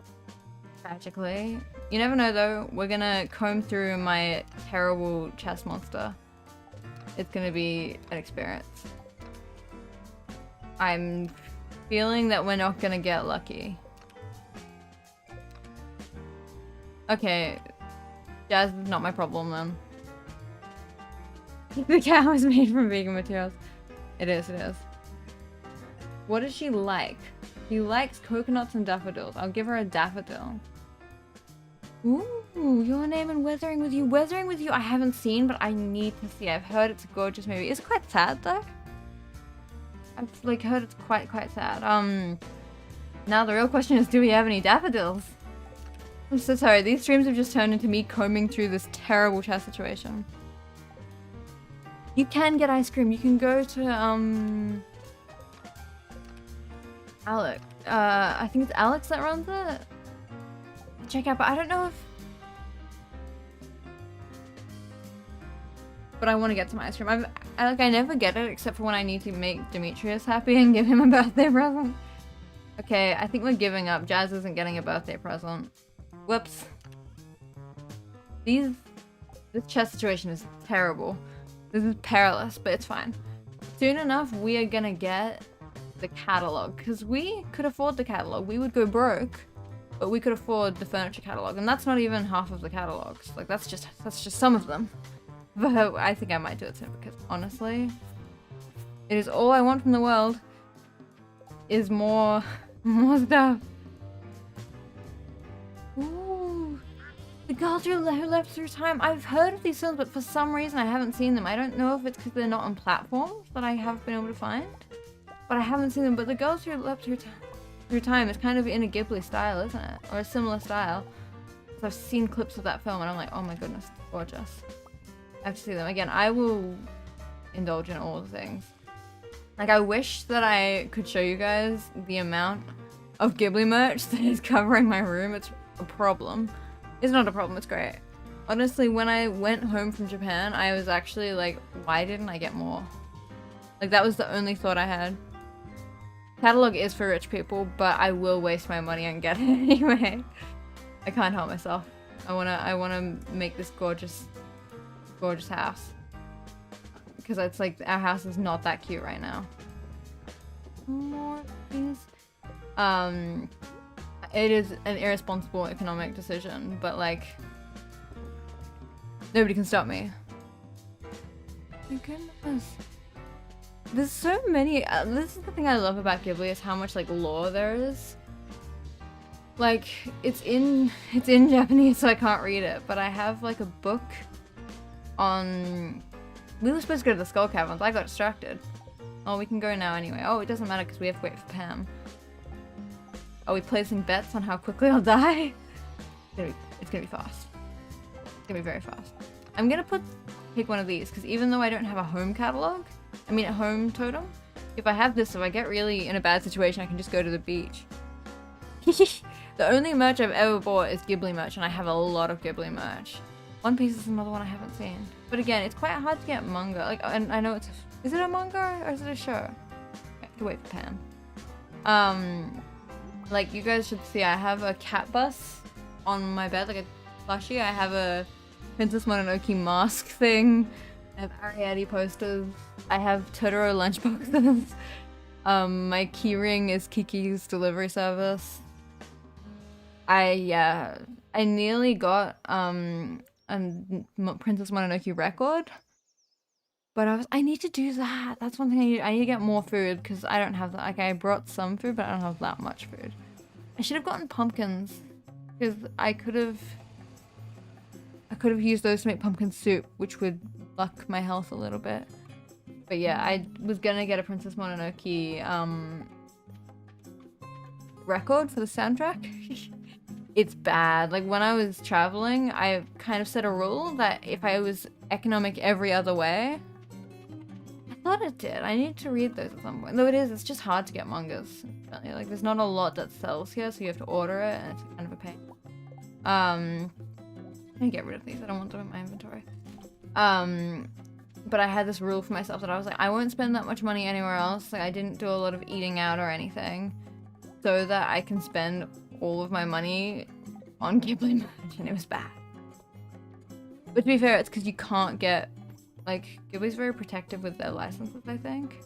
tragically. You never know though. We're gonna comb through my terrible chest monster. It's gonna be an experience. I'm feeling that we're not gonna get lucky. Okay, Jazz is not my problem then. The cow is made from vegan materials. It is, it is. What does she like? She likes coconuts and daffodils. I'll give her a daffodil. Ooh, Your Name and Weathering With You. Weathering With You I haven't seen, but I need to see. I've heard it's a gorgeous movie. It's quite sad though. I've like heard it's quite sad. Now the real question is, do we have any daffodils? I'm so sorry. These streams have just turned into me combing through this terrible chest situation. You can get ice cream. You can go to Alex. I think it's Alex that runs it. Check out, but I don't know if. But I want to get some ice cream. I never get it except for when I need to make Demetrius happy and give him a birthday present. Okay, I think we're giving up. Jazz isn't getting a birthday present. Whoops. This chest situation is terrible. This is perilous, but it's fine. Soon enough, we are gonna get the catalog, because we could afford the catalog. We would go broke, but we could afford the furniture catalog, and that's not even half of the catalogs. Like that's just some of them. But I think I might do it soon, because honestly, it is all I want from the world is more stuff. Ooh, The Girls Who Left Through Time. I've heard of these films, but for some reason I haven't seen them. I don't know if it's because they're not on platforms that I have been able to find, but I haven't seen them. But The Girls Who Left Through Time is kind of in a Ghibli style, isn't it? Or a similar style. I've seen clips of that film and I'm like, oh my goodness, gorgeous. I have to see them again. I will indulge in all the things. Like, I wish that I could show you guys the amount of Ghibli merch that is covering my room. It's a problem. It's not a problem, it's great. Honestly, when I went home from Japan, I was actually like, why didn't I get more? Like, that was the only thought I had. Catalog is for rich people, but I will waste my money and get it anyway. I can't help myself. I wanna make this gorgeous house. Because it's like, our house is not that cute right now. More things. It is an irresponsible economic decision, but like, nobody can stop me. My goodness. There's so many, this is the thing I love about Ghibli, is how much like lore there is. Like, it's in Japanese, so I can't read it, but I have like a book on... We were supposed to go to the Skull Caverns, I got distracted. Oh, we can go now anyway. Oh, it doesn't matter because we have to wait for Pam. Are we placing bets on how quickly I'll die? It's gonna be fast. It's gonna be very fast. I'm gonna pick one of these, because even though I don't have a home catalog, I mean a home totem, if I have this, if I get really in a bad situation, I can just go to the beach. The only merch I've ever bought is Ghibli merch, and I have a lot of Ghibli merch. One Piece is another one I haven't seen. But again, it's quite hard to get manga. Like, and I know it's is it a manga or is it a show? I have to wait for Pam. Like, you guys should see, I have a cat bus on my bed, like a plushie. I have a Princess Mononoke mask thing. I have Ariadne posters. I have Totoro lunchboxes. My keyring is Kiki's delivery service. I nearly got a Princess Mononoke record, but I need to do that. That's one thing I need to get more food, because I don't have that. Like, I brought some food, but I don't have that much food. I should have gotten pumpkins, because I could have used those to make pumpkin soup, which would luck my health a little bit. But yeah, I was gonna get a Princess Mononoke record for the soundtrack. It's bad. Like, when I was traveling, I kind of set a rule that if I was economic every other way, I thought it did. I need to read those at some point. Though it's just hard to get mangas. Like, there's not a lot that sells here, so you have to order it, and it's kind of a pain. I'm gonna get rid of these. I don't want them in my inventory. But I had this rule for myself that I was like, I won't spend that much money anywhere else. Like, I didn't do a lot of eating out or anything, so that I can spend all of my money on Ghibli merch, and it was bad. But to be fair, it's because you can't get, like, Ghibli's very protective with their licenses, I think.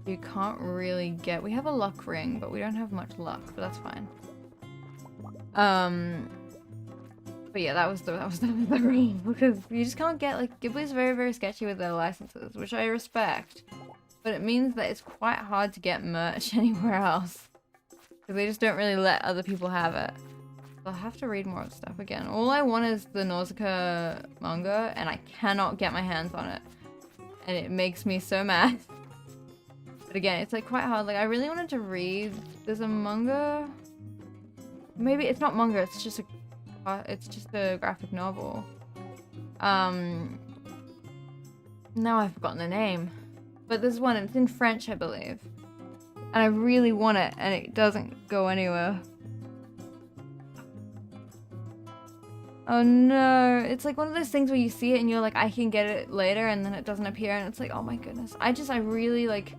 You can't really get, we have a luck ring, but we don't have much luck, but that's fine. But yeah, that was the rule, because you just can't get, like, Ghibli's very, very sketchy with their licenses, which I respect. But it means that it's quite hard to get merch anywhere else, because they just don't really let other people have it. I'll have to read more stuff again. All I want is the Nausicaa manga, and I cannot get my hands on it. And it makes me so mad. But again, it's like quite hard. Like, I really wanted to read, there's a manga, maybe it's not manga, it's just a graphic novel. Now I've forgotten the name. But there's one, it's in French, I believe. And I really want it, and it doesn't go anywhere. Oh no, it's like one of those things where you see it and you're like, I can get it later, and then it doesn't appear, and it's like, oh my goodness. I really like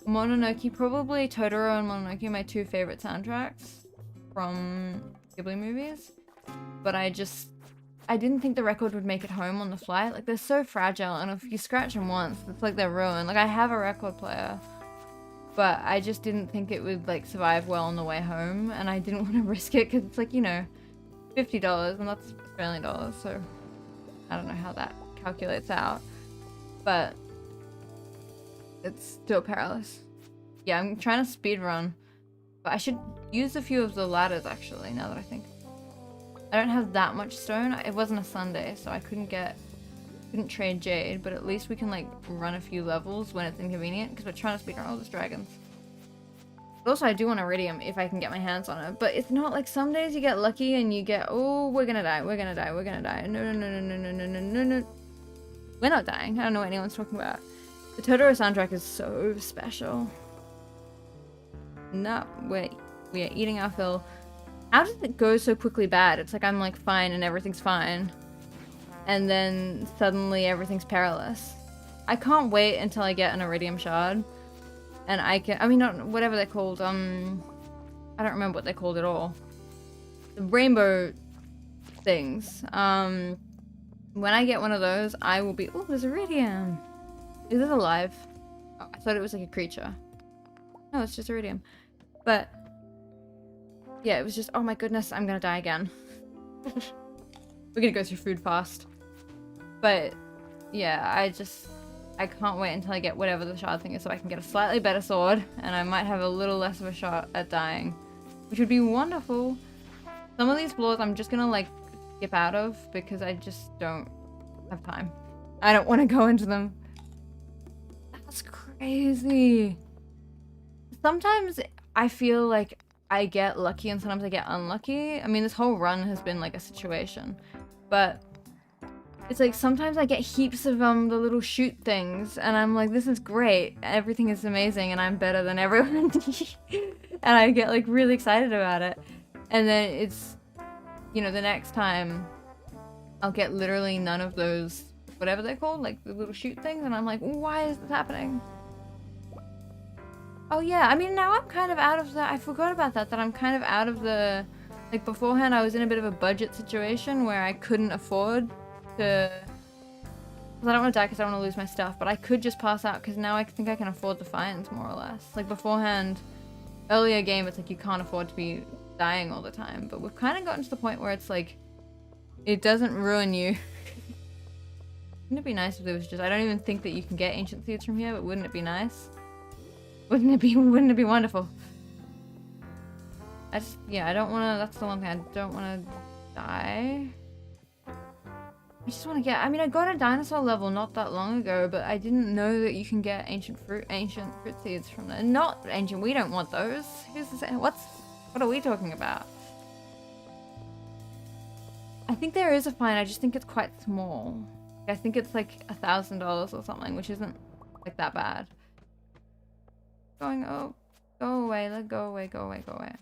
Mononoke, probably Totoro and Mononoke are my two favorite soundtracks from Ghibli movies. But I didn't think the record would make it home on the flight. Like, they're so fragile, and if you scratch them once, it's like they're ruined. Like, I have a record player, but I just didn't think it would, like, survive well on the way home, and I didn't want to risk it, because it's like, you know, $50, and that's Australian dollars, so I don't know how that calculates out, but it's still perilous. Yeah, I'm trying to speed run, but I should use a few of the ladders, actually, now that I think. I don't have that much stone. It wasn't a Sunday, so I couldn't trade jade, but at least we can, like, run a few levels when it's inconvenient, because we're trying to speedrun all those dragons. But also, I do want iridium if I can get my hands on it. But it's not like some days you get lucky and you get, oh, we're gonna die, we're gonna die, we're gonna die. No, no, no, no, no, no, no, no, no. We're not dying. I don't know what anyone's talking about. The Totoro soundtrack is so special. No, we are eating our fill. How did it go so quickly bad? It's like I'm like fine and everything's fine. And then suddenly everything's perilous. I can't wait until I get an iridium shard. And I mean, not whatever they're called. I don't remember what they're called at all. The rainbow things. When I get one of those, I will be, oh, there's iridium. Is it alive? Oh, I thought it was like a creature. No, it's just iridium. But yeah, it was just, oh my goodness, I'm gonna die again. We're gonna go through food fast. But yeah, I can't wait until I get whatever the shard thing is so I can get a slightly better sword and I might have a little less of a shot at dying, which would be wonderful. Some of these floors I'm just gonna like skip out of because I just don't have time. I don't want to go into them. That's crazy. Sometimes I feel like I get lucky and sometimes I get unlucky. I mean, this whole run has been like a situation, but it's like sometimes I get heaps of the little shoot things and I'm like, this is great, everything is amazing and I'm better than everyone. And I get like really excited about it. And then it's, you know, the next time I'll get literally none of those, whatever they're called, like the little shoot things, and I'm like, why is this happening? Oh yeah, I mean, now I'm kind of out of the, I forgot about that I'm kind of out of the, like beforehand I was in a bit of a budget situation where I couldn't afford to, because I don't want to die because I don't want to lose my stuff, but I could just pass out because now I think I can afford the fines more or less. Like beforehand, earlier game, it's like you can't afford to be dying all the time, but we've kind of gotten to the point where it's like, it doesn't ruin you. Wouldn't it be nice if it was just, I don't even think that you can get ancient seeds from here, but wouldn't it be nice? Wouldn't it be wonderful? I just, yeah, I don't want to, that's the one thing, I don't want to die. I just want to get, I mean, I got a dinosaur level not that long ago, but I didn't know that you can get ancient fruit seeds from there. Not ancient, we don't want those. Who's this, what are we talking about? I think there is a fine, I just think it's quite small. I think it's like $1,000 or something, which isn't like that bad. Going, oh, go away, go away, go away, go away.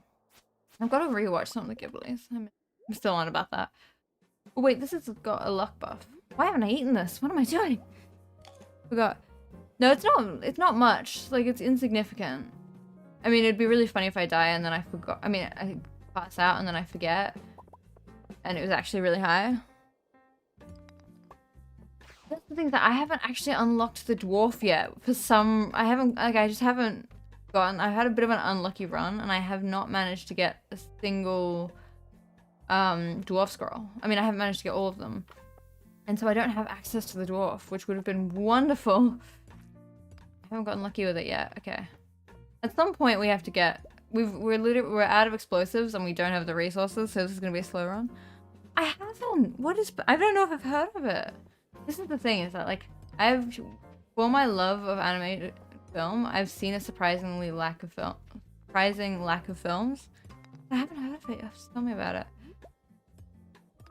I've got to rewatch some of the Ghiblis. I'm still on about that. Oh wait, this has got a luck buff. Why haven't I eaten this? What am I doing? Forgot. No, it's not much. Like, it's insignificant. I mean, it'd be really funny if I die and then I forgot. I mean, I pass out and then I forget. And it was actually really high. That's the thing, that I haven't actually unlocked the dwarf yet. For some, I just haven't gotten, I've had a bit of an unlucky run and I have not managed to get a single dwarf scroll. I mean, I haven't managed to get all of them. And so I don't have access to the dwarf, which would have been wonderful. I haven't gotten lucky with it yet. Okay. At some point we have to get, we're out of explosives and we don't have the resources, so this is gonna be a slow run. I haven't. I don't know if I've heard of it. This is the thing, is that like, for my love of animated film, I've seen a surprising lack of films. I haven't heard of it. You have to tell me about it.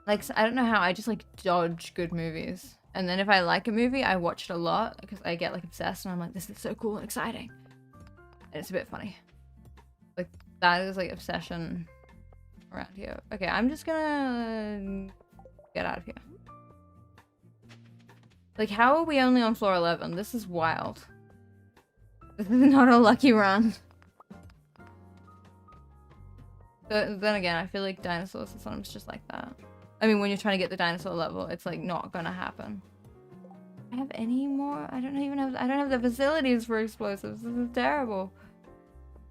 Like, I don't know how, I just like dodge good movies. And then if I like a movie, I watch it a lot because I get like obsessed and I'm like, this is so cool and exciting. And it's a bit funny. Like, that is like obsession around here. Okay, I'm just gonna get out of here. Like, how are we only on floor 11? This is wild. This is not a lucky run. But then again, I feel like dinosaurs are sometimes just like that. I mean, when you're trying to get the dinosaur level, it's like not gonna happen. I have any more? I don't have the facilities for explosives. This is terrible.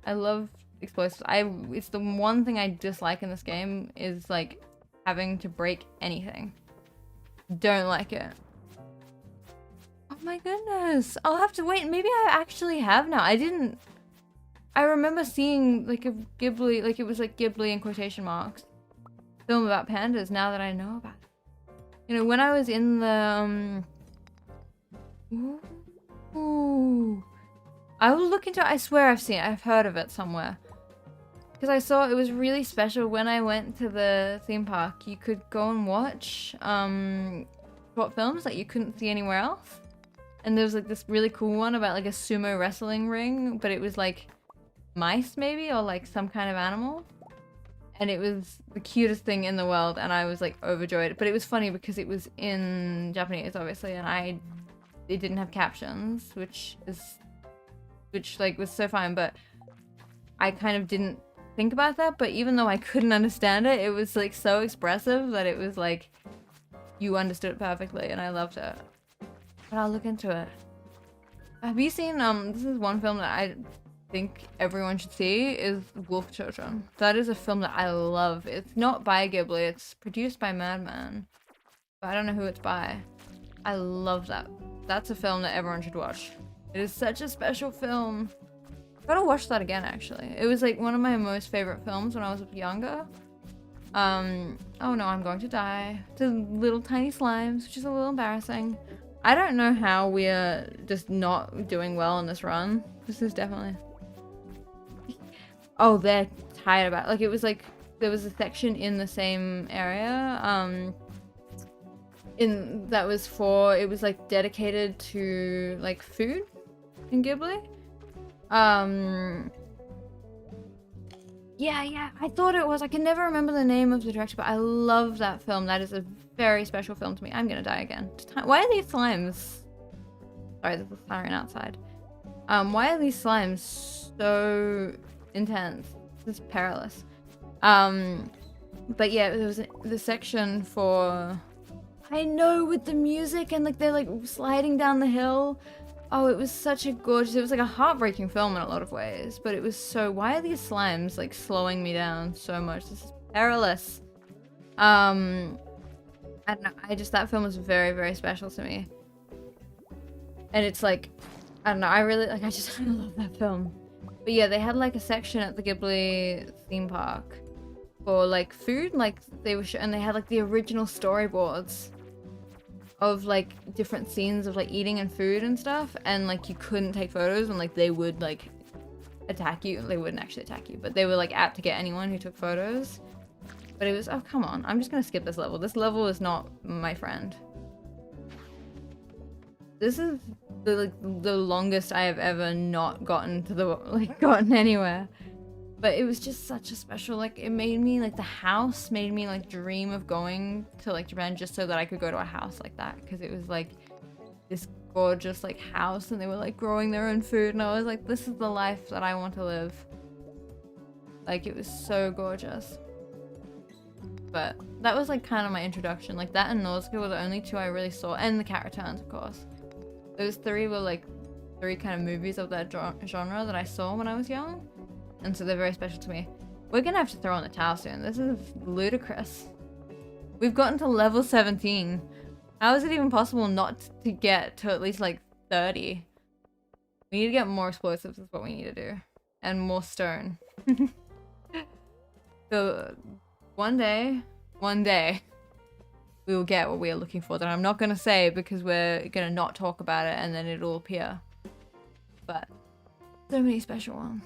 I love explosives. It's the one thing I dislike in this game is like having to break anything. Don't like it. Oh my goodness. I'll have to wait. Maybe I actually have now. I remember seeing like a Ghibli, like it was like Ghibli in quotation marks, film about pandas now that I know about it. You know, when I was in the, I will look into it. I swear I've seen it. I've heard of it somewhere. Because I saw it was really special when I went to the theme park. You could go and watch short films that you couldn't see anywhere else. And there was like this really cool one about like a sumo wrestling ring, but it was like mice maybe, or like some kind of animal. And it was the cutest thing in the world, and I was like overjoyed. But it was funny because it was in Japanese, obviously, and it didn't have captions, which like was so fine. But I kind of didn't think about that. But even though I couldn't understand it, it was like so expressive that it was like you understood it perfectly, and I loved it. But I'll look into it. Have you seen this is one film that I think everyone should see, is Wolf Children. That is a film that I love. It's not by Ghibli, it's produced by Madman, but I don't know who it's by. I love that. That's a film that everyone should watch. It is such a special film. I gotta watch that again, actually. It was like one of my most favorite films when I was younger. Oh no, I'm going to die. To little tiny slimes, which is a little embarrassing. I don't know how we are just not doing well in this run. This is definitely... Oh, they're tired about it. Like, it was like, there was a section in the same area, that was for, it was like dedicated to like food in Ghibli. Yeah, I thought it was. I can never remember the name of the director, but I love that film. That is a very special film to me. I'm gonna die again. Why are these slimes? Sorry, there's a siren outside. Why are these slimes so intense? This is perilous. But yeah, there was the section for... I know, with the music and like they're like sliding down the hill. Oh, it was such a gorgeous... It was like a heartbreaking film in a lot of ways, but it was so... Why are these slimes like slowing me down so much? This is perilous. I don't know. That film was very, very special to me. And it's like, I don't know. I love that film. But yeah, they had like a section at the Ghibli theme park for like food, like they were and they had like the original storyboards of like different scenes of like eating and food and stuff, and like you couldn't take photos, and like they would like attack you. They wouldn't actually attack you, but they were like out to get anyone who took photos. But it was, oh come on, I'm just gonna skip this level. This level is not my friend. This is the longest I have ever not gotten to gotten anywhere. But it was just such a special, like, it made me, like, the house made me, like, dream of going to, like, Japan just so that I could go to a house like that. Because it was, like, this gorgeous, like, house, and they were, like, growing their own food. And I was like, this is the life that I want to live. Like, it was so gorgeous. But that was, like, kind of my introduction. Like, that and Nausicaa were the only two I really saw. And The Cat Returns, of course. Those three were, like, three kind of movies of that genre that I saw when I was young. And so they're very special to me. We're gonna have to throw on the towel soon. This is ludicrous. We've gotten to level 17. How is it even possible not to get to at least like 30? We need to get more explosives is what we need to do. And more stone. So one day, we will get what we are looking for that I'm not gonna say because we're gonna not talk about it and then it'll appear. But so many special ones.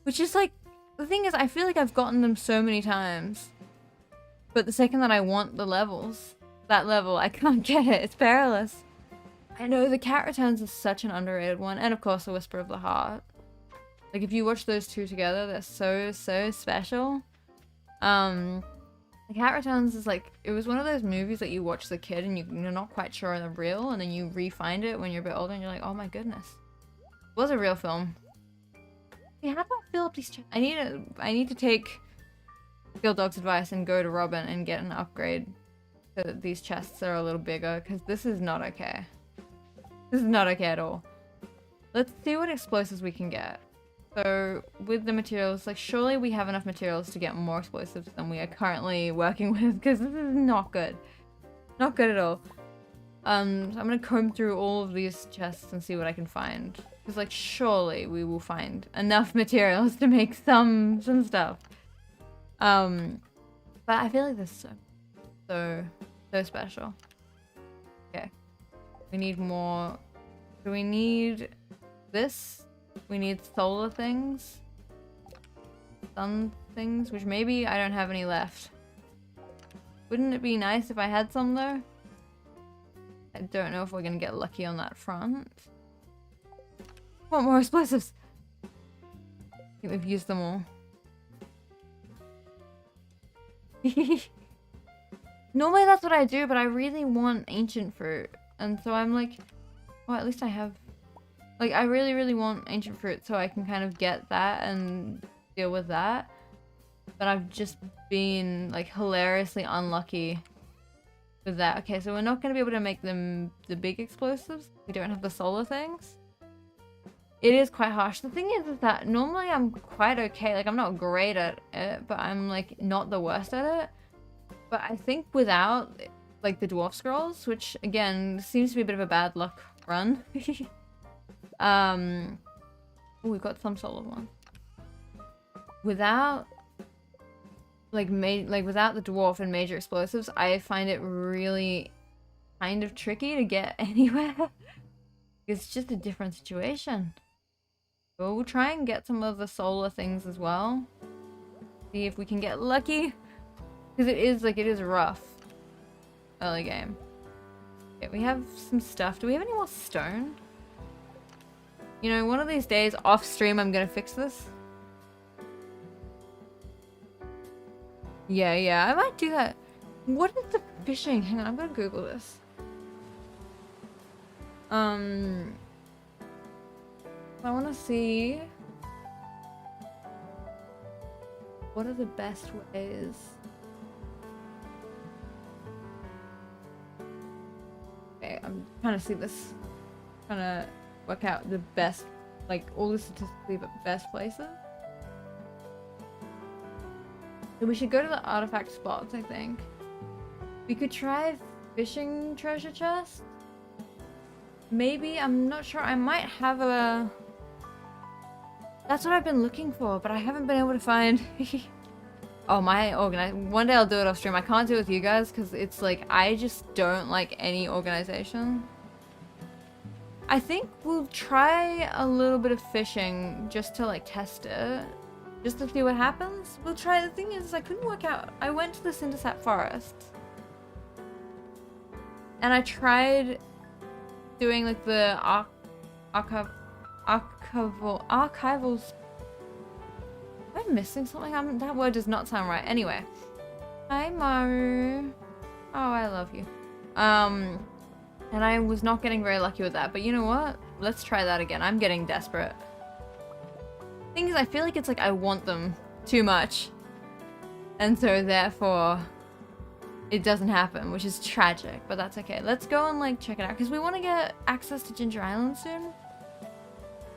Which is like, the thing is, I feel like I've gotten them so many times. But the second that I want the levels, that level, I can't get it. It's perilous. I know, The Cat Returns is such an underrated one. And of course, The Whisper of the Heart. Like, if you watch those two together, they're so, so special. The Cat Returns is like, it was one of those movies that you watch as a kid and you're not quite sure they're real. And then you re-find it when you're a bit older and you're like, oh my goodness. It was a real film. Yeah, how do I fill up these chests? I need to take Guild Dog's advice and go to Robin and get an upgrade so that these chests are a little bigger, because this is not okay. This is not okay at all. Let's see what explosives we can get. So, with the materials, like, surely we have enough materials to get more explosives than we are currently working with, because this is not good. Not good at all. So I'm gonna comb through all of these chests and see what I can find. Because, like, surely we will find enough materials to make some stuff. But I feel like this is so special. Okay. We need more Do we need this? We need solar things. Sun things, which maybe I don't have any left. Wouldn't it be nice if I had some though? I don't know if we're gonna get lucky on that front. Want more explosives? I think we've used them all. Normally that's what I do, but I really want ancient fruit. And so I'm like, well, at least I have... Like, I really, really want ancient fruit so I can kind of get that and deal with that. But I've just been, like, hilariously unlucky with that. Okay, so we're not going to be able to make them the big explosives. We don't have the solar things. It is quite harsh. The thing is that normally I'm quite okay. Like, I'm not great at it, but I'm, like, not the worst at it. But I think without, like, the dwarf scrolls, which, again, seems to be a bit of a bad luck run. Oh, we've got some solar ones. Without, without the dwarf and major explosives, I find it really kind of tricky to get anywhere. It's just a different situation. But we'll try and get some of the solar things as well. See if we can get lucky. Because it is rough. Early game. Okay, we have some stuff. Do we have any more stone? You know, one of these days off stream I'm gonna fix this. Yeah, I might do that. What is the fishing? Hang on, I'm gonna Google this. I wanna see what are the best ways. Okay, I'm trying to see this. Trying to work out the best, like all the statistically best places. So we should go to the artifact spots, I think. We could try fishing treasure chest. Maybe, I'm not sure. I might have a... That's what I've been looking for, but I haven't been able to find... Oh, my one day I'll do it off stream. I can't do it with you guys because it's like, I just don't like any organization. I think we'll try a little bit of fishing just to like test it. Just to see what happens. We'll try. The thing is, I couldn't work out. I went to the Cindersap Forest. And I tried doing like the archival. Am I missing something? That word does not sound right. Anyway. Hi, Maru. Oh, I love you. And I was not getting very lucky with that. But you know what? Let's try that again. I'm getting desperate. Thing is, I feel like it's like I want them too much. And so therefore, it doesn't happen, which is tragic. But that's okay. Let's go and like check it out. Because we want to get access to Ginger Island soon.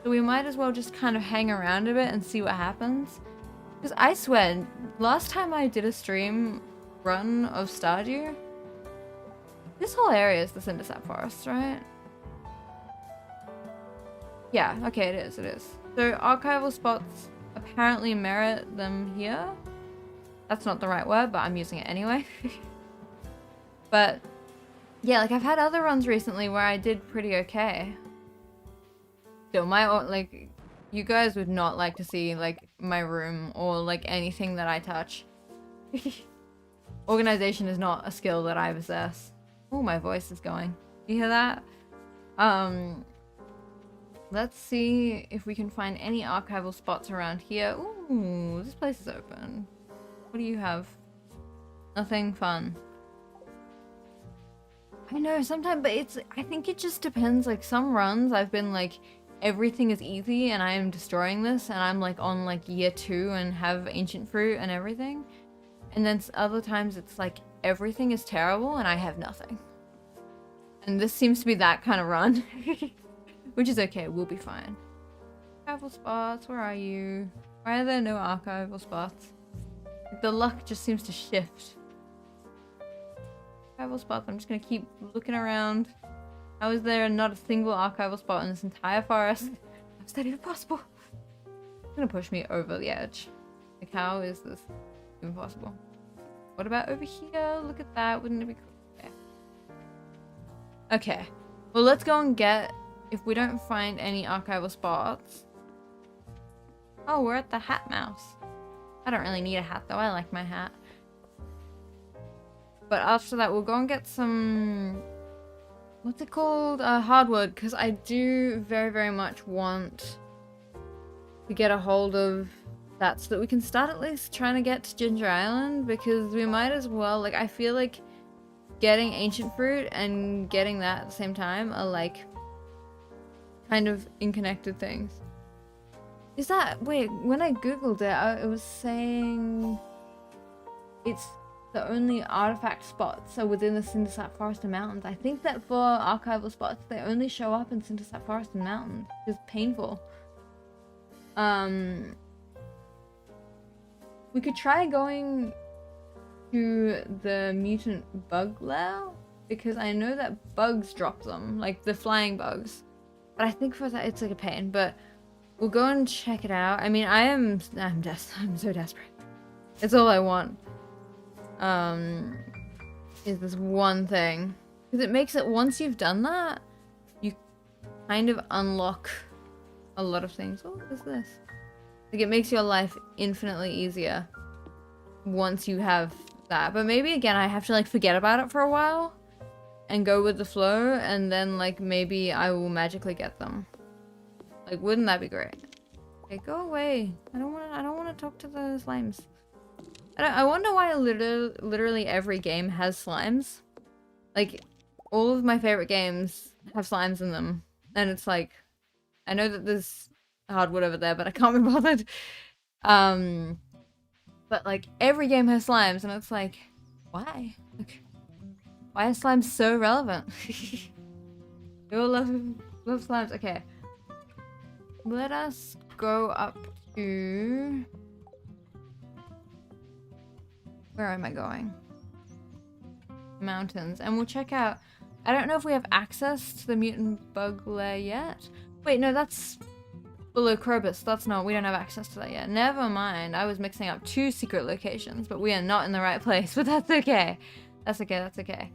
So we might as well just kind of hang around a bit and see what happens. Because I swear, last time I did a stream run of Stardew, this whole area is the Cindersap Forest, right? Yeah, okay, it is, it is. So archival spots apparently merit them here. That's not the right word, but I'm using it anyway. But yeah, like I've had other runs recently where I did pretty okay. So like, you guys would not like to see like my room or like anything that I touch. Organization is not a skill that I possess. Oh, my voice is going. You hear that? Let's see if we can find any archival spots around here. Ooh, this place is open. What do you have? Nothing fun. I know, sometimes, but I think it just depends. Like some runs I've been like, everything is easy and I am destroying this and I'm like on like year 2 and have ancient fruit and everything. And then other times it's like everything is terrible and I have nothing. And this seems to be that kind of run. Which is okay, we'll be fine. Archival spots, where are you? Why are there no archival spots? The luck just seems to shift. Archival spots, I'm just gonna keep looking around. How is there not a single archival spot in this entire forest? How's that even possible? It's gonna push me over the edge. Like, how is this even possible? What about over here? Look at that, wouldn't it be cool? Okay. Okay. Well, let's go and get if we don't find any archival spots... Oh, we're at the hat mouse. I don't really need a hat though, I like my hat. But after that, we'll go and get some... What's it called? Hardwood, because I do very, very much want to get a hold of that so that we can start at least trying to get to Ginger Island, because we might as well, like, I feel like getting ancient fruit and getting that at the same time are like kind of interconnected things. Is that, wait, when I googled it, it was saying it's the only artifact spots are within the Cindersap Forest and Mountains. I think that for archival spots, they only show up in Cindersap Forest and Mountains, which is painful. We could try going to the mutant bug lair, because I know that bugs drop them, like the flying bugs. But I think for that it's like a pain, but we'll go and check it out. I mean, I'm so desperate. It's all I want. Is this one thing. Because it makes it, once you've done that, you kind of unlock a lot of things. Oh, what is this? Like, it makes your life infinitely easier once you have that. But maybe, again, I have to, like, forget about it for a while and go with the flow, and then, like, maybe I will magically get them. Like, wouldn't that be great? Okay, go away. I don't want to talk to the slimes. I wonder why literally every game has slimes. Like, all of my favorite games have slimes in them. And it's like, I know that there's hardwood over there, but I can't be bothered. But like, every game has slimes, and it's like, why? Like, why are slimes so relevant? We all love slimes. Okay. Let us go up to... Where am I going? Mountains. And we'll check out... I don't know if we have access to the mutant bug lair yet. Wait, no, that's below Krobus. That's not... We don't have access to that yet. Never mind. I was mixing up two secret locations, but we are not in the right place. But that's okay. That's okay, that's okay.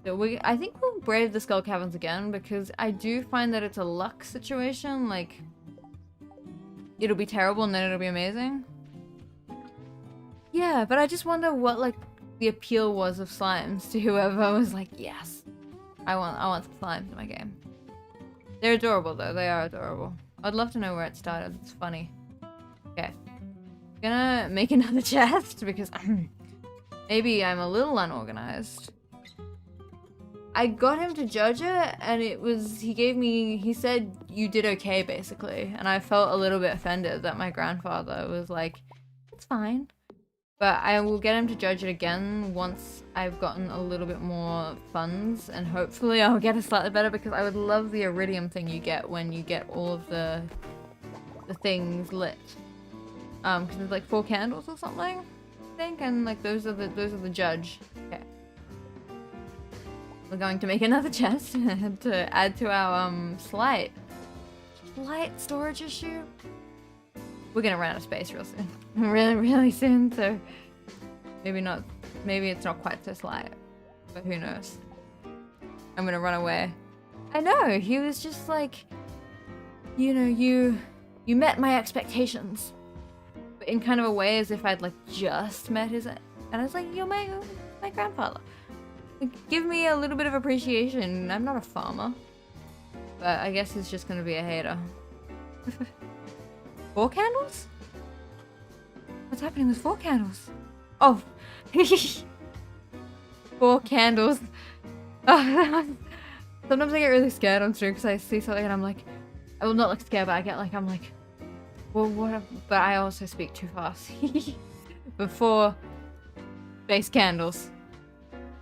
So I think we'll brave the Skull Caverns again, because I do find that it's a luck situation. Like, it'll be terrible and then it'll be amazing. Yeah, but I just wonder what, like, the appeal was of slimes to whoever was like, yes, I want some slimes in my game. They're adorable, though. They are adorable. I'd love to know where it started. It's funny. Okay. I'm gonna make another chest, because maybe I'm a little unorganized. I got him to judge it, and it was, he said you did okay, basically. And I felt a little bit offended that my grandfather was like, it's fine. But I will get him to judge it again once I've gotten a little bit more funds, and hopefully I'll get it slightly better, because I would love the iridium thing you get when you get all of the things lit. Because there's like 4 candles or something, I think, and like those are the judge. Okay. We're going to make another chest to add to our slight storage issue. We're gonna run out of space real soon. really soon, so maybe not, maybe it's not quite so slight, but who knows. I'm gonna run away. I know, he was just like, you know, you met my expectations, but in kind of a way as if I'd like just met his, and I was like, you're my grandfather. Like, give me a little bit of appreciation. I'm not a farmer, but I guess he's just gonna be a hater. 4 candles? What's happening with 4 candles? Oh. 4 candles. Oh, sometimes I get really scared on stream because I see something and I'm like, I will not look scared, but I get like, I'm like, well, what? But I also speak too fast. But 4 base candles.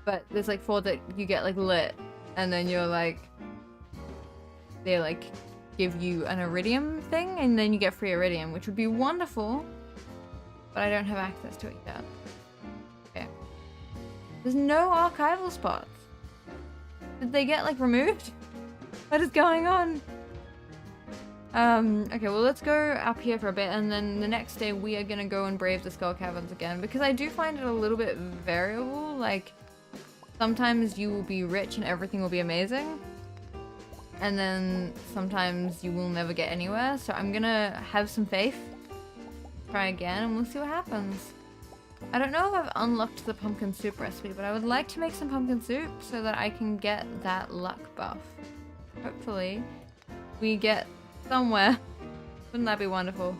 But there's like 4 that you get like lit, and then you're like, they're like, give you an iridium thing, and then you get free iridium, which would be wonderful, but I don't have access to it yet. Okay. There's no archival spots. Did they get like removed? What is going on? Okay, well, let's go up here for a bit, and then the next day we are gonna go and brave the Skull Caverns again, because I do find it a little bit variable. Like, sometimes you will be rich and everything will be amazing. And then sometimes you will never get anywhere. So I'm gonna have some faith. Try again and we'll see what happens. I don't know if I've unlocked the pumpkin soup recipe, but I would like to make some pumpkin soup so that I can get that luck buff. Hopefully we get somewhere. Wouldn't that be wonderful?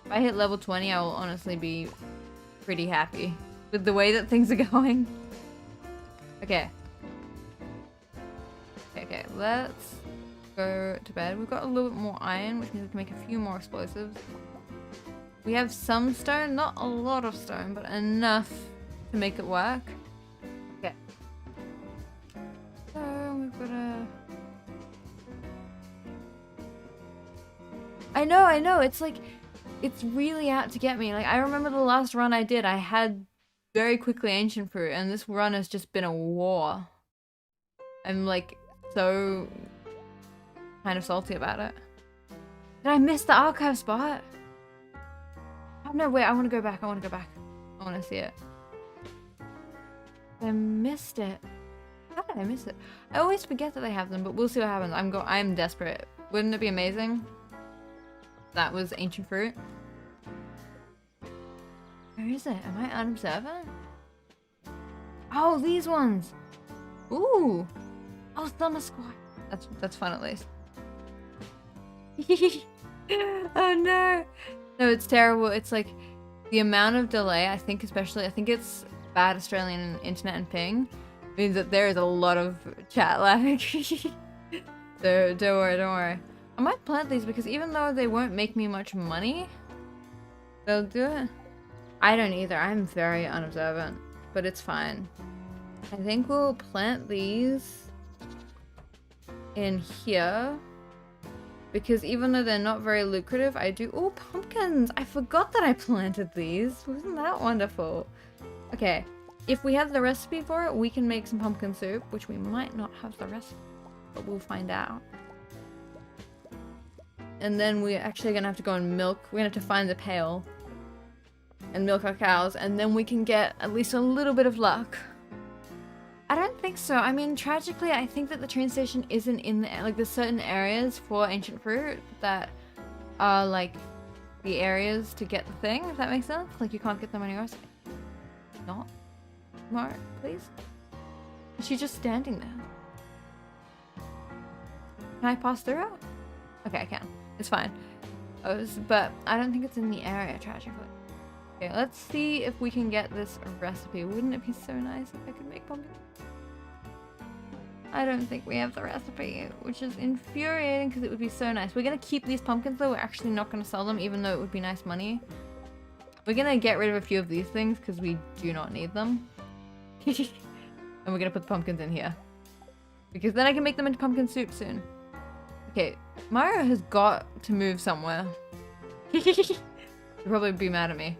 If I hit level 20, I will honestly be pretty happy with the way that things are going. Okay. Okay, let's go to bed. We've got a little bit more iron, which means we can make a few more explosives. We have some stone, not a lot of stone, but enough to make it work. Okay. So we've got a... I know, it's like, it's really out to get me. Like, I remember the last run I did, I had very quickly ancient fruit, and this run has just been a war. I'm like, so kind of salty about it. Did I miss the archive spot? Oh no, wait, I want to go back. I want to see it. I missed it. How did I miss it? I always forget that they have them, but we'll see what happens. I'm desperate. Wouldn't it be amazing? That was ancient fruit. Where is it? Am I unobservant? Oh, these ones. Ooh. Oh, summer squash. That's fun at least. Oh no. No, it's terrible. It's like the amount of delay, I think it's bad Australian internet and ping, means that there is a lot of chat lag. So don't worry. I might plant these because even though they won't make me much money, they'll do it. I don't either. I'm very unobservant, but it's fine. I think we'll plant these in here. Because even though they're not very lucrative, I do... Oh, pumpkins! I forgot that I planted these. Wasn't that wonderful? Okay, if we have the recipe for it, we can make some pumpkin soup, which we might not have the recipe, but we'll find out. And then we're actually gonna have to go and milk. We're gonna have to find the pail and milk our cows, and then we can get at least a little bit of luck. I don't think so. I mean, tragically, I think that the train station isn't in the... Like, there's certain areas for ancient fruit that are, like, the areas to get the thing, if that makes sense. Like, you can't get them anywhere else. Not? More, please? Is she just standing there? Can I pass through it? Okay, I can. It's fine. But I don't think it's in the area, tragically. Okay, let's see if we can get this recipe. Wouldn't it be so nice if I could make pumpkin? I don't think we have the recipe, which is infuriating because it would be so nice. We're gonna keep these pumpkins though. We're actually not gonna sell them, even though it would be nice money. We're gonna get rid of a few of these things because we do not need them. And we're gonna put the pumpkins in here. Because then I can make them into pumpkin soup soon. Okay, Mario has got to move somewhere. He'll probably be mad at me.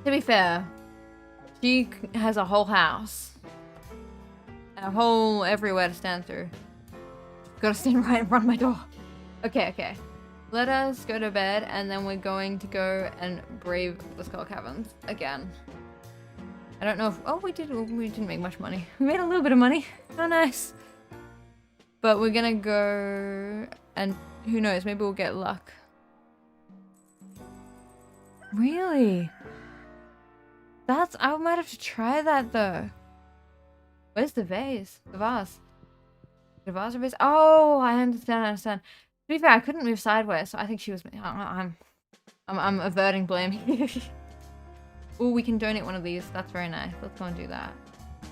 To be fair, she has a whole house. And a whole everywhere to stand through. Gotta stand right in front of my door. Okay. Let us go to bed and then we're going to go and brave the Skull Caverns again. I don't know if... Oh, we didn't make much money. We made a little bit of money. How nice. But we're gonna go and who knows, maybe we'll get luck. Really? I might have to try that though. Where's the vase? The vase? The vase or vase? Oh, I understand. To be fair, I couldn't move sideways, so I think she was... I'm averting blame. Oh, we can donate one of these. That's very nice. Let's go and do that.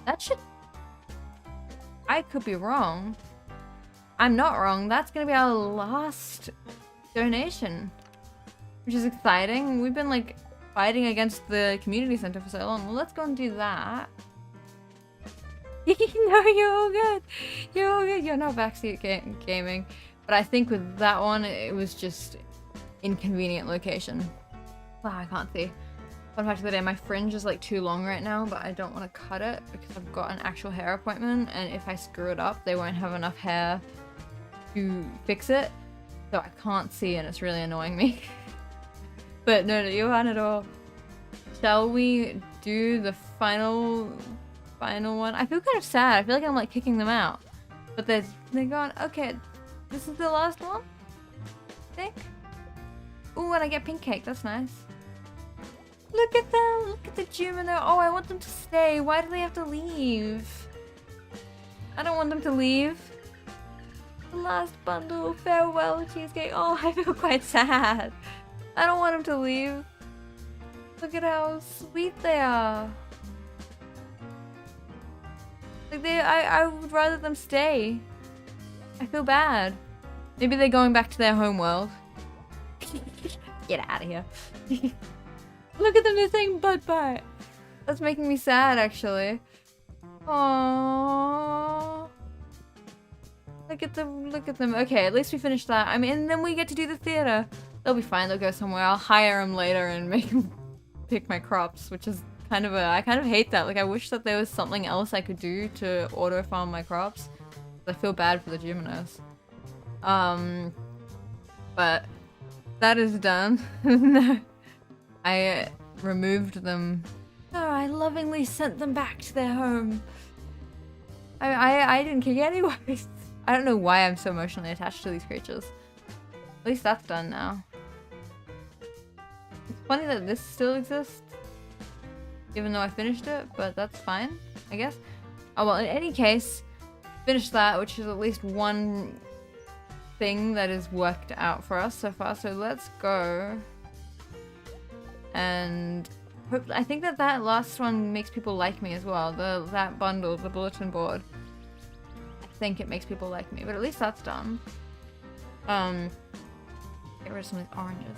That should... I could be wrong. I'm not wrong. That's gonna be our last donation. Which is exciting. We've been like fighting against the community center for so long. Well, let's go and do that. No, you're all good. You're all good. You're not backseat gaming. But I think with that one, it was just inconvenient location. Wow, I can't see. Fun fact of the day, my fringe is like too long right now, but I don't want to cut it because I've got an actual hair appointment, and if I screw it up, they won't have enough hair to fix it. So I can't see, and it's really annoying me. But no, you're fine at all. Shall we do the final one? I feel kind of sad. I feel like I'm like kicking them out. But they're gone. Okay, this is the last one, I think. Ooh, and I get pink cake. That's nice. Look at them. Look at the Jumino. Oh, I want them to stay. Why do they have to leave? I don't want them to leave. The last bundle. Farewell, cheesecake. Oh, I feel quite sad. I don't want them to leave. Look at how sweet they are. Like I would rather them stay. I feel bad. Maybe they're going back to their home world. Get out of here. Look at them, they're saying bye-bye. That's making me sad, actually. Aww. Look at them. Okay, at least we finished that. I mean, and then we get to do the theater. They'll be fine, they'll go somewhere. I'll hire them later and make them pick my crops, which is kind of I kind of hate that. Like, I wish that there was something else I could do to auto farm my crops. I feel bad for the Juminos. But that is done. No. I removed them. Oh, I lovingly sent them back to their home. I didn't kick anyways. I don't know why I'm so emotionally attached to these creatures. At least that's done now. It's funny that this still exists, even though I finished it, but that's fine, I guess. Oh well, in any case, finished that, which is at least one thing that is worked out for us so far. So let's go. And I think that last one makes people like me as well. That bundle, the bulletin board. I think it makes people like me, but at least that's done. Get rid of some of these oranges.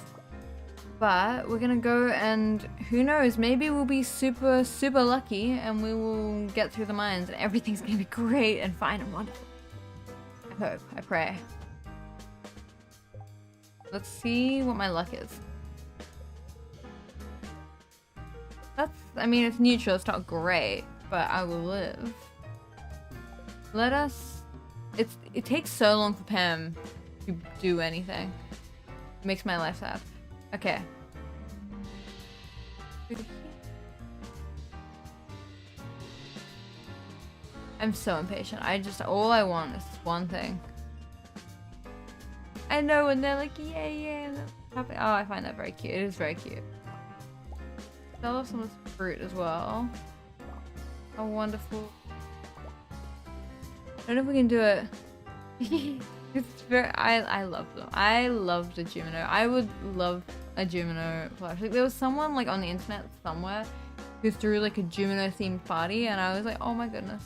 But we're gonna go and who knows, maybe we'll be super, super lucky and we will get through the mines and everything's gonna be great and fine and wonderful. I hope, I pray. Let's see what my luck is. I mean, it's neutral, it's not great, but I will live. Let us... It takes so long for Pam to do anything. It makes my life sad. Okay. I'm so impatient. All I want is one thing. I know, and they're like, yeah, yeah. Oh, I find that very cute. It is very cute. Sell off some of this fruit as well. How wonderful. I don't know if we can do it. It's very, I love them. I love the Jumino. I would love a Jumino plush. Like, there was someone like on the internet somewhere who threw like a Jumino themed party and I was like, oh my goodness.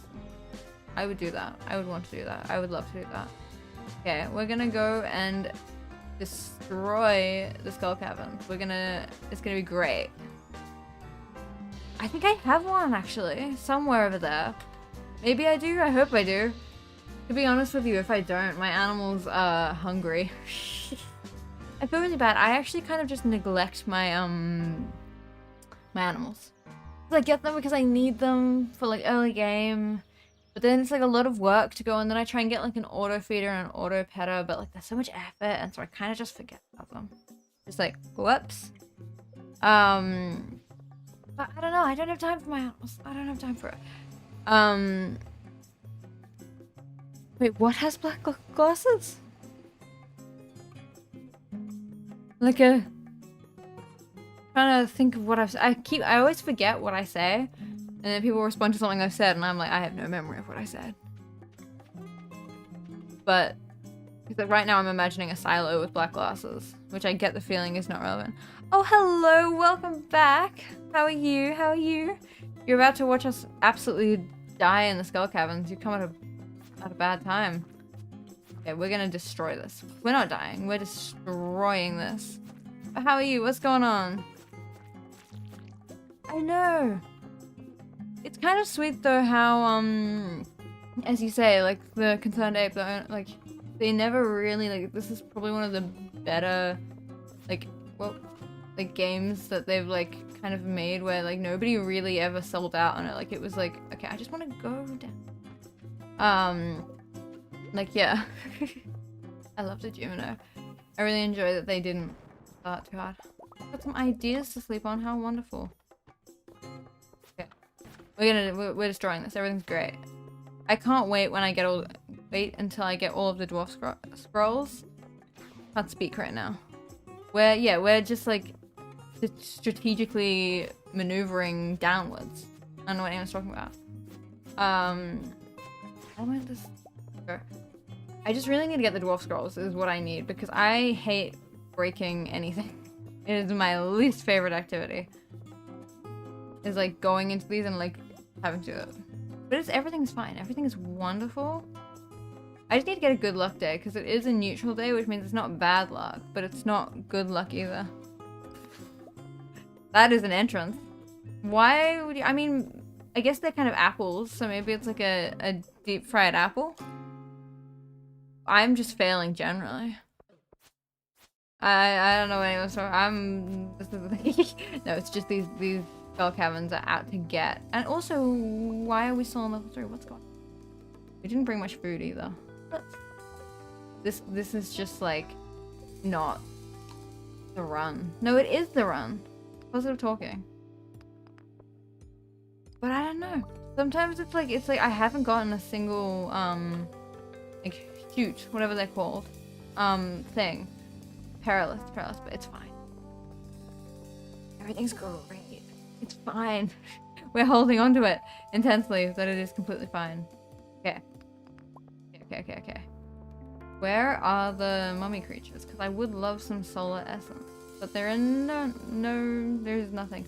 I would do that. I would want to do that. I would love to do that. Okay, we're gonna go and destroy the skull caverns. It's gonna be great. I think I have one actually, somewhere over there. Maybe I do, I hope I do. To be honest with you, if I don't, my animals are hungry. I feel really bad. I actually kind of just neglect my my animals. I get them because I need them for like early game. But then it's like a lot of work to go, and then I try and get like an auto feeder and an auto petter, but like there's so much effort, and so I kind of just forget about them. Just like, whoops. But I don't know, I don't have time for my animals. I don't have time for it. Wait, what has black glasses? Like a... Trying to think of what I always forget what I say. And then people respond to something I've said, and I'm like, I have no memory of what I said. But like right now I'm imagining a silo with black glasses, which I get the feeling is not relevant. Oh, hello, welcome back. How are you? How are you? You're about to watch us absolutely die in the skull caverns. You come at a bad time. Okay, we're gonna destroy this. We're not dying. We're destroying this. But how are you? What's going on? I know. It's kind of sweet though how, as you say, like the Concerned Ape, like they never really, like, this is probably one of the better, like, well, like games that they've like kind of made where like nobody really ever sold out on it. Like it was like, okay, I just want to go down. Like, yeah. I love the Jumino. I really enjoy that they didn't start too hard. Got some ideas to sleep on, how wonderful. Okay. We're destroying this, everything's great. I can't wait when I get all wait until I get all of the dwarf scrolls. Can't speak right now. We're just like strategically maneuvering downwards. I don't know what anyone's talking about. I went this. I just really need to get the dwarf scrolls is what I need because I hate breaking anything. It is my least favorite activity. Is like going into these and like having to do it. But everything's fine. Everything is wonderful. I just need to get a good luck day because it is a neutral day, which means it's not bad luck, but it's not good luck either. That is an entrance. Why would you? I mean, I guess they're kind of apples, so maybe it's like a deep fried apple. I'm just failing generally. I don't know what anyone's talking. No, it's just these skull caverns are out to get. And also, why are we still on level 3? What's going on? We didn't bring much food either. This is just like not the run. No, it is the run. Positive talking. But I don't know. Sometimes it's like I haven't gotten a single like shoot, whatever they're called. Thing. Perilous, but it's fine. Everything's great. It's fine. We're holding on to it intensely, that it is completely fine. Okay. Okay. Where are the mummy creatures? Because I would love some solar essence. But there are there's nothing.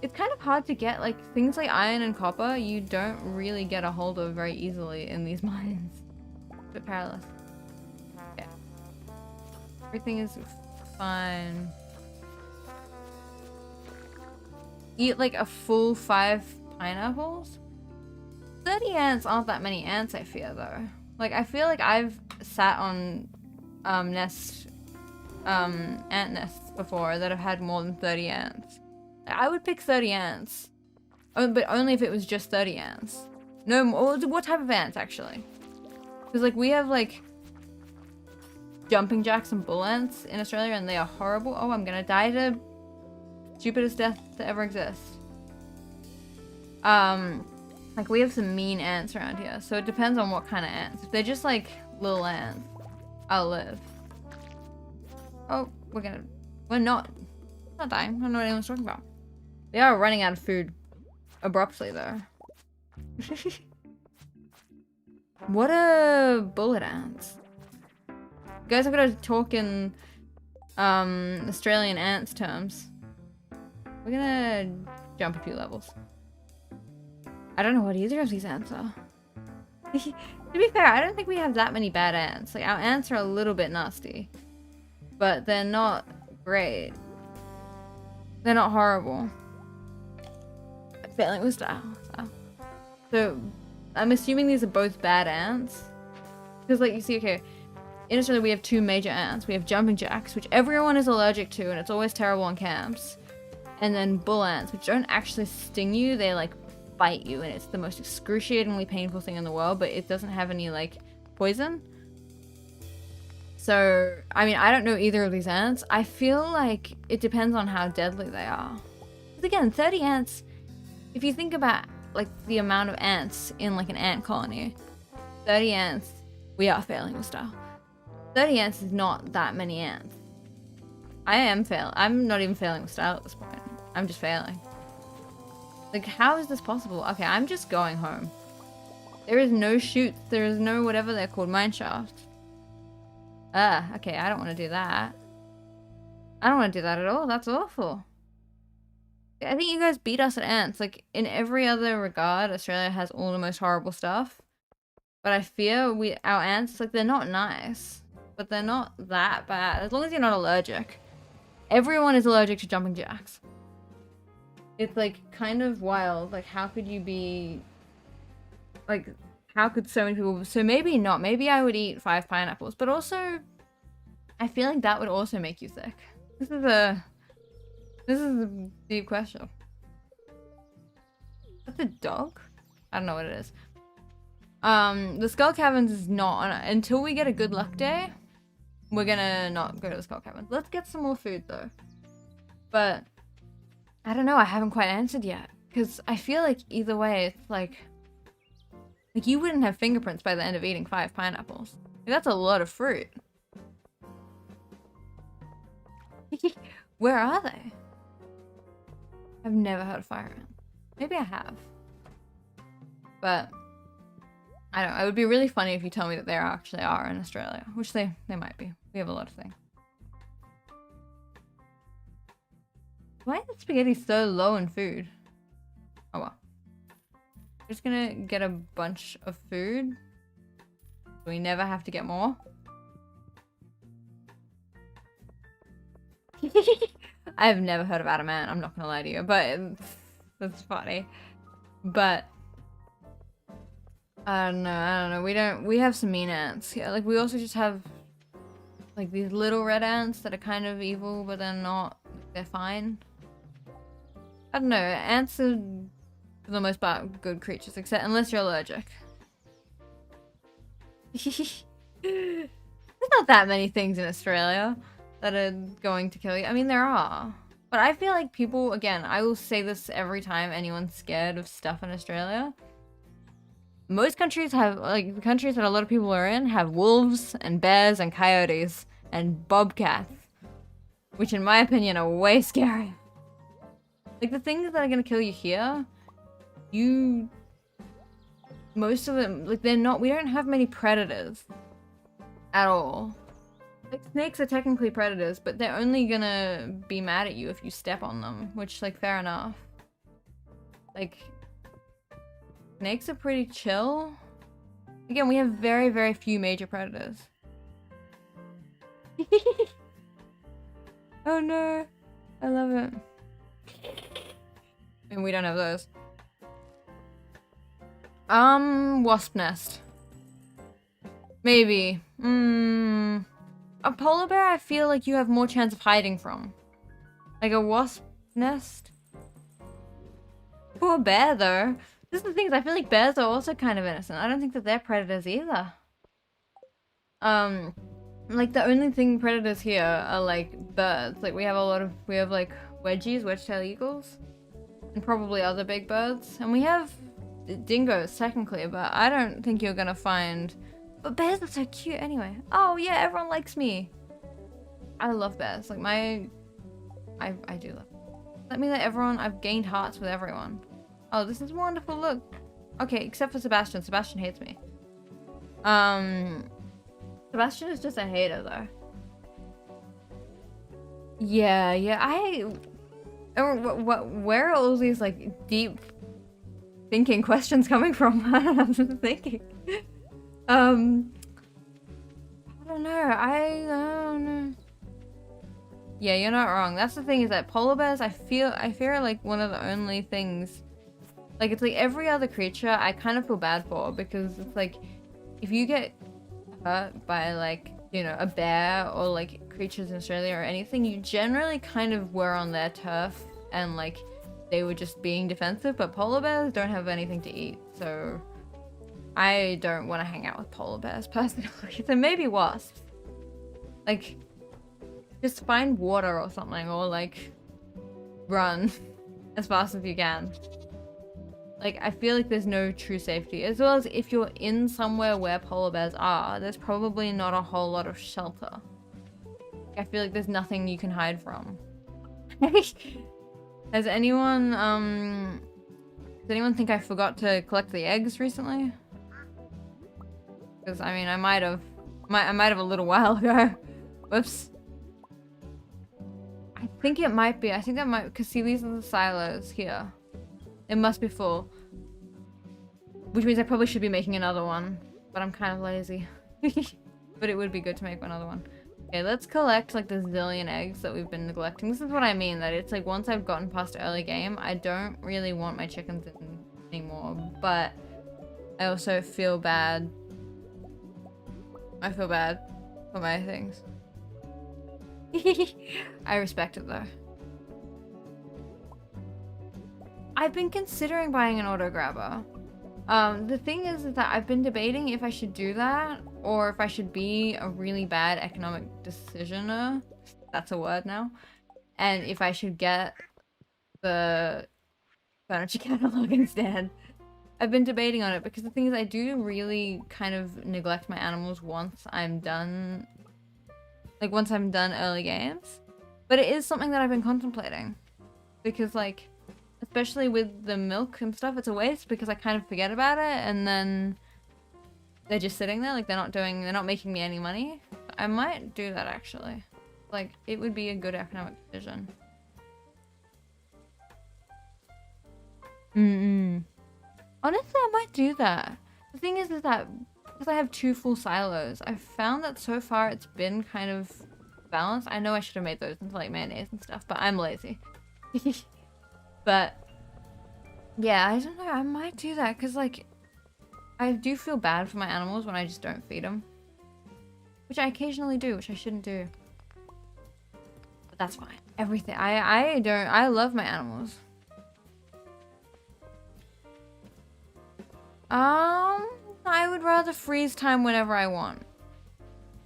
It's kind of hard to get, like, things like iron and copper, you don't really get a hold of very easily in these mines. But perilous. Okay. Everything is fine. Eat like a full 5 pineapples? 30 ants aren't that many ants, I fear, though. Like, I feel like I've sat on ant nests before that have had more than 30 ants. I would pick 30 ants. Oh, but only if it was just 30 ants. No more. What type of ants, actually? Because, like, we have, like, jumping jacks and bull ants in Australia, and they are horrible. Oh, I'm gonna die to stupidest death to ever exist. Like, we have some mean ants around here, so it depends on what kind of ants. If they're just, like, little ants, I'll live. Oh, we're not dying. I don't know what anyone's talking about. They are running out of food abruptly, though. What are bullet ants? You guys have got to talk in Australian ants terms. We're gonna jump a few levels. I don't know what either of these ants are. To be fair, I don't think we have that many bad ants. Like, our ants are a little bit nasty. But they're not great. They're not horrible. I'm failing with style. So, I'm assuming these are both bad ants. Because, like, you see, okay, in Australia we have 2 major ants. We have jumping jacks, which everyone is allergic to, and it's always terrible in camps. And then bull ants, which don't actually sting you, they, like, bite you, and it's the most excruciatingly painful thing in the world, but it doesn't have any, like, poison. So, I mean, I don't know either of these ants. I feel like it depends on how deadly they are. Because again, 30 ants, if you think about, like, the amount of ants in, like, an ant colony, 30 ants, we are failing with style. 30 ants is not that many ants. I'm not even failing with style at this point. I'm just failing. Like, how is this possible? Okay, I'm just going home. There is no chutes. There is no whatever they're called, mine shaft. Okay, I don't want to do that. I don't want to do that at all. That's awful. I think you guys beat us at ants. Like, in every other regard, Australia has all the most horrible stuff. But I fear our ants, like, they're not nice. But they're not that bad. As long as you're not allergic. Everyone is allergic to jumping jacks. It's, like, kind of wild. Like, how could you be... Like, how could so many people... So maybe not. Maybe I would eat 5 pineapples. But also, I feel like that would also make you sick. This is a deep question. That's a dog? I don't know what it is. The Skull Caverns is not... Until we get a good luck day, we're gonna not go to the Skull Caverns. Let's get some more food, though. But... I don't know, I haven't quite answered yet. Because I feel like either way, it's like... Like, you wouldn't have fingerprints by the end of eating 5 pineapples. Like, that's a lot of fruit. Where are they? I've never heard of fire ants. Maybe I have. But I don't know. It would be really funny if you tell me that there actually are in Australia. Which they might be. We have a lot of things. Why is the spaghetti so low in food? Oh well. I'm just gonna get a bunch of food. So we never have to get more. I've never heard of adamant, I'm not gonna lie to you, but that's funny. But I don't know. We have some mean ants. Yeah, like we also just have like these little red ants that are kind of evil, but they're not. They're fine. I don't know. Ants are for the most part good creatures, except unless you're allergic. There's not that many things in Australia that are going to kill you. I mean, there are. But I feel like people, again, I will say this every time anyone's scared of stuff in Australia. Most countries have, like, the countries that a lot of people are in have wolves and bears and coyotes and bobcats. Which, in my opinion, are way scarier. Like, the things that are gonna kill you here, most of them, like, we don't have many predators. At all. Like, snakes are technically predators, but they're only gonna be mad at you if you step on them, which, like, fair enough. Like, snakes are pretty chill. Again, we have very, very few major predators. Oh no, I love it. And we don't have those. Wasp nest. Maybe. A polar bear, I feel like you have more chance of hiding from. Like a wasp nest. Poor bear, though. This is the thing, is I feel like bears are also kind of innocent. I don't think that they're predators either. Like the only thing predators here are like birds. Like we have like wedgies, wedge-tailed eagles, and probably other big birds. And we have dingoes technically, but I don't think you're gonna find. But bears are so cute anyway. Oh yeah, everyone likes me. I love bears. Like I do love. Let me let everyone. I've gained hearts with everyone. Oh, this is wonderful. Look. Okay, except for Sebastian. Sebastian hates me. Sebastian is just a hater though. Yeah. Where are all these like deep thinking questions coming from? I'm just thinking. I don't know. Yeah, you're not wrong. That's the thing, is that polar bears, I feel like one of the only things, like it's like every other creature I kind of feel bad for, because it's like if you get hurt by like, you know, a bear or like creatures in Australia or anything, you generally kind of were on their turf and like they were just being defensive, but polar bears don't have anything to eat, so I don't want to hang out with polar bears personally. So maybe wasps. Like, just find water or something, or like run as fast as you can. Like, I feel like there's no true safety. As well as if you're in somewhere where polar bears are, there's probably not a whole lot of shelter. I feel like there's nothing you can hide from. Has anyone does anyone think I forgot to collect the eggs recently? Because I mean, I might have a little while ago. Whoops. I think it might be. I think that might, because see, these are the silos here. It must be full. Which means I probably should be making another one, but I'm kind of lazy. But it would be good to make another one. Okay, let's collect like the zillion eggs that we've been neglecting. This is what I mean, that it's like once I've gotten past early game, I don't really want my chickens in anymore, but I also feel bad. I feel bad for my things. I respect it though. I've been considering buying an auto grabber. The thing is that I've been debating if I should do that or if I should be a really bad economic decisioner. That's a word now. And if I should get the furniture catalog instead. I've been debating on it because the thing is I do really kind of neglect my animals once I'm done, like once I'm done early games. But it is something that I've been contemplating because like, especially with the milk and stuff, it's a waste because I kind of forget about it and then they're just sitting there, like they're not making me any money. I might do that actually. Like, it would be a good economic decision. Honestly, I might do that. The thing is that because I have 2 full silos, I've found that so far it's been kind of balanced. I know I should have made those into like mayonnaise and stuff, but I'm lazy. But yeah, I don't know. I might do that because like I do feel bad for my animals when I just don't feed them, which I occasionally do, which I shouldn't do. But that's fine. Everything. I love my animals. I would rather freeze time whenever I want.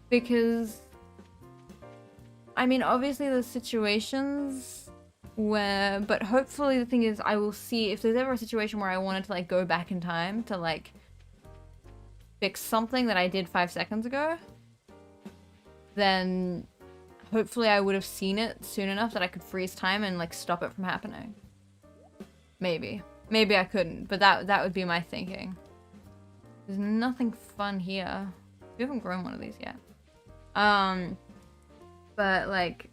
Because, I mean, obviously there's situations where, but hopefully the thing is I will see if there's ever a situation where I wanted to like go back in time to like fix something that I did 5 seconds ago, then hopefully I would have seen it soon enough that I could freeze time and like stop it from happening. Maybe. Maybe I couldn't, but that would be my thinking. There's nothing fun here. We haven't grown one of these yet. But like,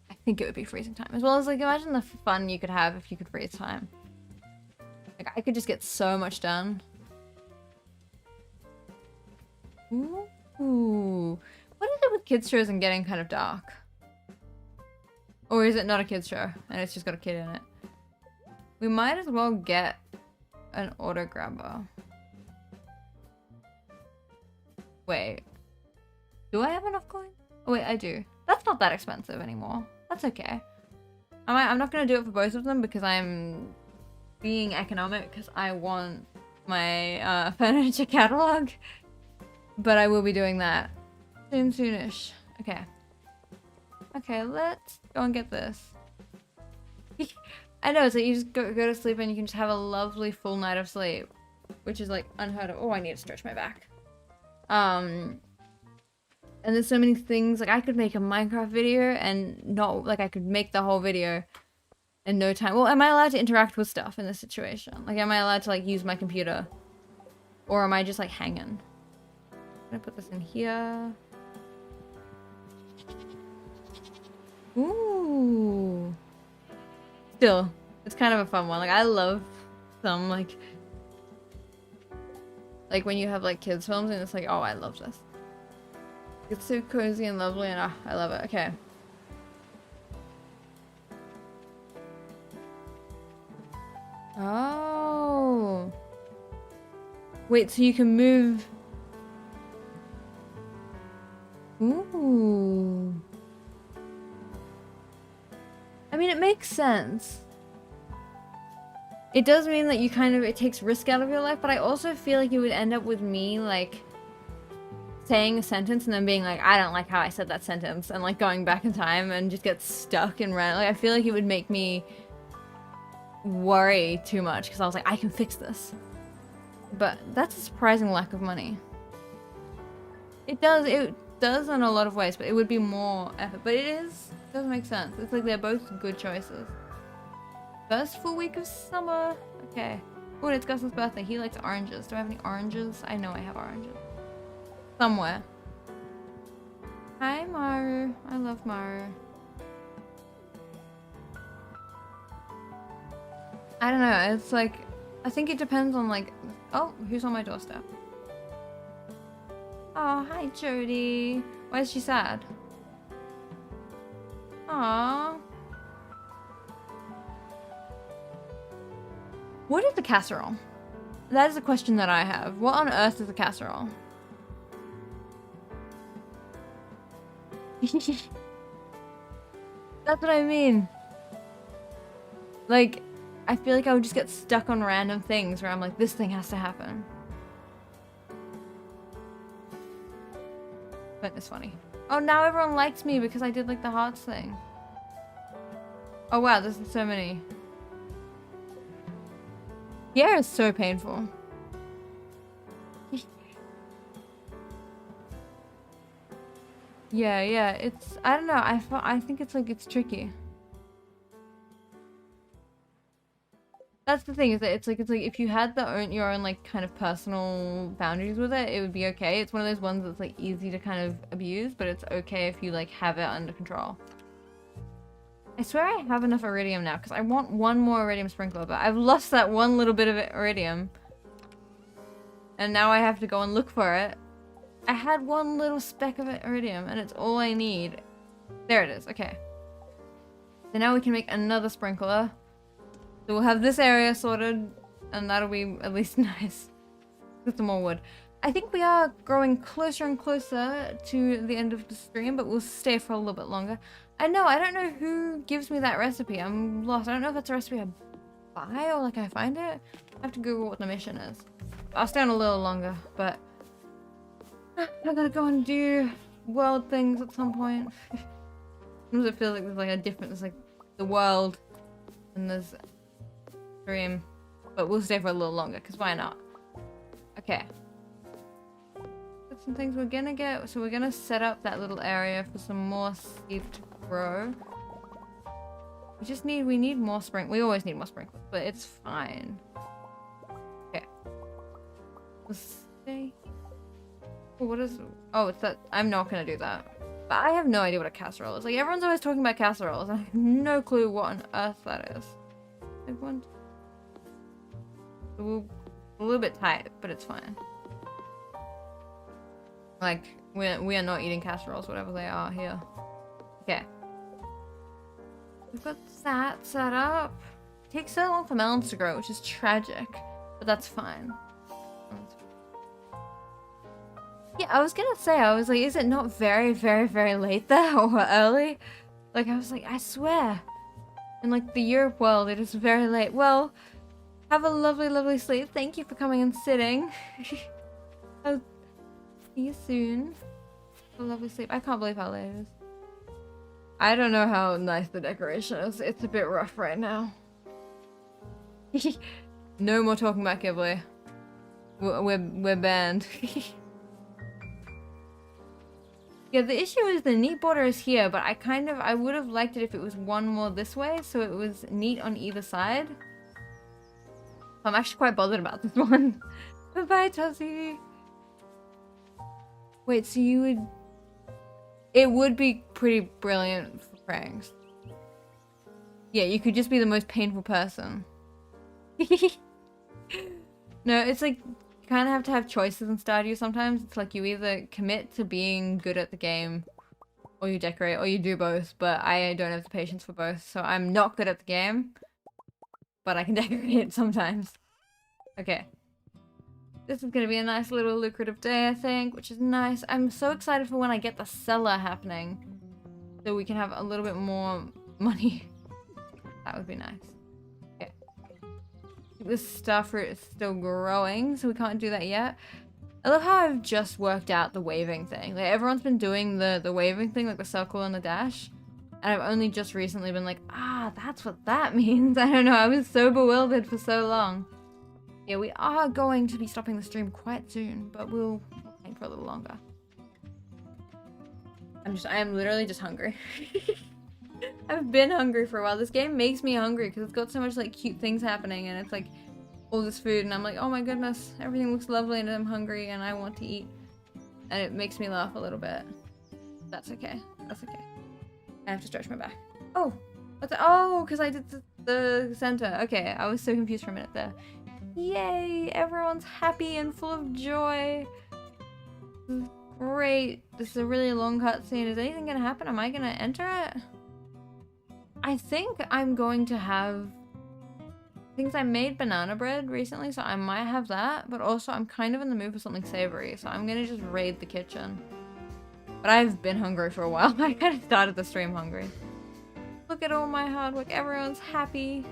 I think it would be freezing time. As well as like, imagine the fun you could have if you could freeze time. Like, I could just get so much done. Ooh. What is it with kids shows and getting kind of dark? Or is it not a kids show and it's just got a kid in it? We might as well get an auto grabber. Wait. Do I have enough coins? Oh wait, I do. That's not that expensive anymore. That's okay. I'm not gonna do it for both of them because I'm being economic because I want my furniture catalog. But I will be doing that soonish. Okay. Okay, let's go and get this. I know, so you just go to sleep and you can just have a lovely full night of sleep, which is like unheard of. Oh, I need to stretch my back. And there's so many things, like I could make a Minecraft video and not, like I could make the whole video in no time. Well, am I allowed to interact with stuff in this situation? Like, am I allowed to like use my computer? Or am I just like hanging? I'm gonna put this in here. Ooh. Still, it's kind of a fun one. Like, I love some, like when you have, like, kids films and it's like, oh, I love this. It's so cozy and lovely and I love it. Okay. Oh. Wait, so you can move. Ooh. I mean, it makes sense. It does mean that you kind of, it takes risk out of your life, but I also feel like it would end up with me, like, saying a sentence and then being like, I don't like how I said that sentence, and, like, going back in time and just get stuck and rant. Like, I feel like it would make me worry too much, because I was like, I can fix this. But that's a surprising lack of money. It does in a lot of ways, but it would be more effort. But it does make sense. It's like they're both good choices. First full week of summer. Okay. Oh, it's Gus's birthday. He likes oranges. Do I have any oranges? I know I have oranges. Somewhere. Hi, Maru. I love Maru. I don't know. It's like, I think it depends on like, oh, who's on my doorstep? Oh, hi, Jody. Why is she sad? Aww. What is a casserole? That is a question that I have. What on earth is a casserole? That's what I mean. Like, I feel like I would just get stuck on random things where I'm like, this thing has to happen. But it's funny. Oh, now everyone likes me because I did like the hearts thing. Oh wow, there's so many. Pierre is so painful. Yeah, it's, I don't know, I think it's like, it's tricky. That's the thing, is that it's like if you had your own like kind of personal boundaries with it, it would be okay. It's one of those ones that's like easy to kind of abuse, but it's okay if you like have it under control. I swear I have enough iridium now, because I want one more iridium sprinkler, but I've lost that one little bit of iridium. And now I have to go and look for it. I had one little speck of iridium, and it's all I need. There it is, okay. So now we can make another sprinkler. So we'll have this area sorted, and that'll be at least nice. With some more wood. I think we are growing closer and closer to the end of the stream, but we'll stay for a little bit longer. I don't know who gives me that recipe. I'm lost. I don't know if that's a recipe I buy or like I find it. I have to Google what the mission is. I'll stay on a little longer, but I gotta go and do world things at some point. Sometimes it feels like there's like a difference, there's like the world and there's stream, but we'll stay for a little longer because why not? Okay. Got some things we're gonna get. So we're gonna set up that little area for some more seed to grow. We need more we always need more sprinklers, but it's fine. Okay. We'll stay. What is, oh, it's that, I'm not gonna do that. But I have no idea what a casserole is. Like, everyone's always talking about casseroles, and I have no clue what on earth that is. Everyone, we're a little bit tight, but it's fine. Like, we are not eating casseroles, whatever they are here. Okay. We've got that set up. It takes so long for melons to grow, which is tragic, but that's fine. Yeah, I was gonna say, I was like, is it not very, very, very late there or early? Like, I was like, I swear. In like the Europe world, it is very late. Well, have a lovely, lovely sleep. Thank you for coming and sitting. I'll see you soon. Have a lovely sleep. I can't believe how late it is. I don't know how nice the decoration is. It's a bit rough right now. No more talking about Ghibli. We're banned. Yeah, the issue is the neat border is here, but I would have liked it if it was one more this way, so it was neat on either side. I'm actually quite bothered about this one. Bye-bye, Tuzzy. Wait, so you would... It would be pretty brilliant for pranks. Yeah, you could just be the most painful person. No, it's like... You kind of have choices in Stardew sometimes. It's like you either commit to being good at the game, or you decorate, or you do both, but I don't have the patience for both, so I'm not good at the game, but I can decorate sometimes. Okay. This is gonna be a nice little lucrative day, I think, which is nice. I'm so excited for when I get the cellar happening, so we can have a little bit more money. That would be nice. This starfruit is still growing, so we can't do that yet. I love how I've just worked out the waving thing. Like, everyone's been doing the waving thing, like the circle and the dash. And I've only just recently been like, ah, that's what that means. I don't know, I was so bewildered for so long. Yeah, we are going to be stopping the stream quite soon, but we'll wait for a little longer. I am literally just hungry. I've been hungry for a while. This game makes me hungry because it's got so much like cute things happening, and it's like all this food, and I'm like, oh my goodness, everything looks lovely, and I'm hungry and I want to eat, and it makes me laugh a little bit. That's okay. That's okay. I have to stretch my back. Oh, oh, because I did the center. Okay, I was so confused for a minute there. Yay! Everyone's happy and full of joy. Great. This is a really long cutscene. Is anything gonna happen? Am I gonna enter it? I think I'm going to have things. I made banana bread recently, so I might have that, but also I'm kind of in the mood for something savory, so I'm gonna just raid the kitchen. But I've been hungry for a while. I kind of started the stream hungry. Look at all my hard work. Everyone's happy.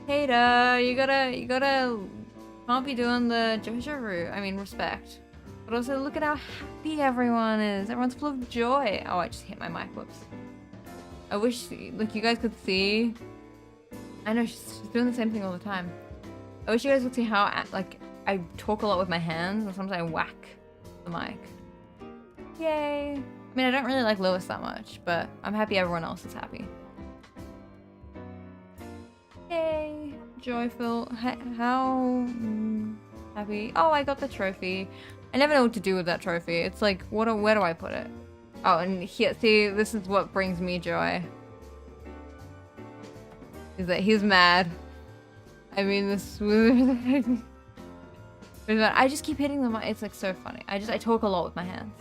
Hater, you gotta can't be doing the Jojo route. I mean, respect. But also look at how happy everyone is. Everyone's full of joy. Oh, I just hit my mic. Whoops. I wish, like, you guys could see I know, she's doing the same thing all the time. I wish you guys could see how, like, I talk a lot with my hands, and sometimes I whack the mic. Yay! I mean, I don't really like Lewis that much, but I'm happy everyone else is happy. Yay! Joyful. How happy. Oh, I got the trophy. I never know what to do with that trophy. It's like, where do I put it? Oh, and here, see, this is what brings me joy. Is that he's mad. I mean, this. I just keep hitting them. It's like so funny. I talk a lot with my hands.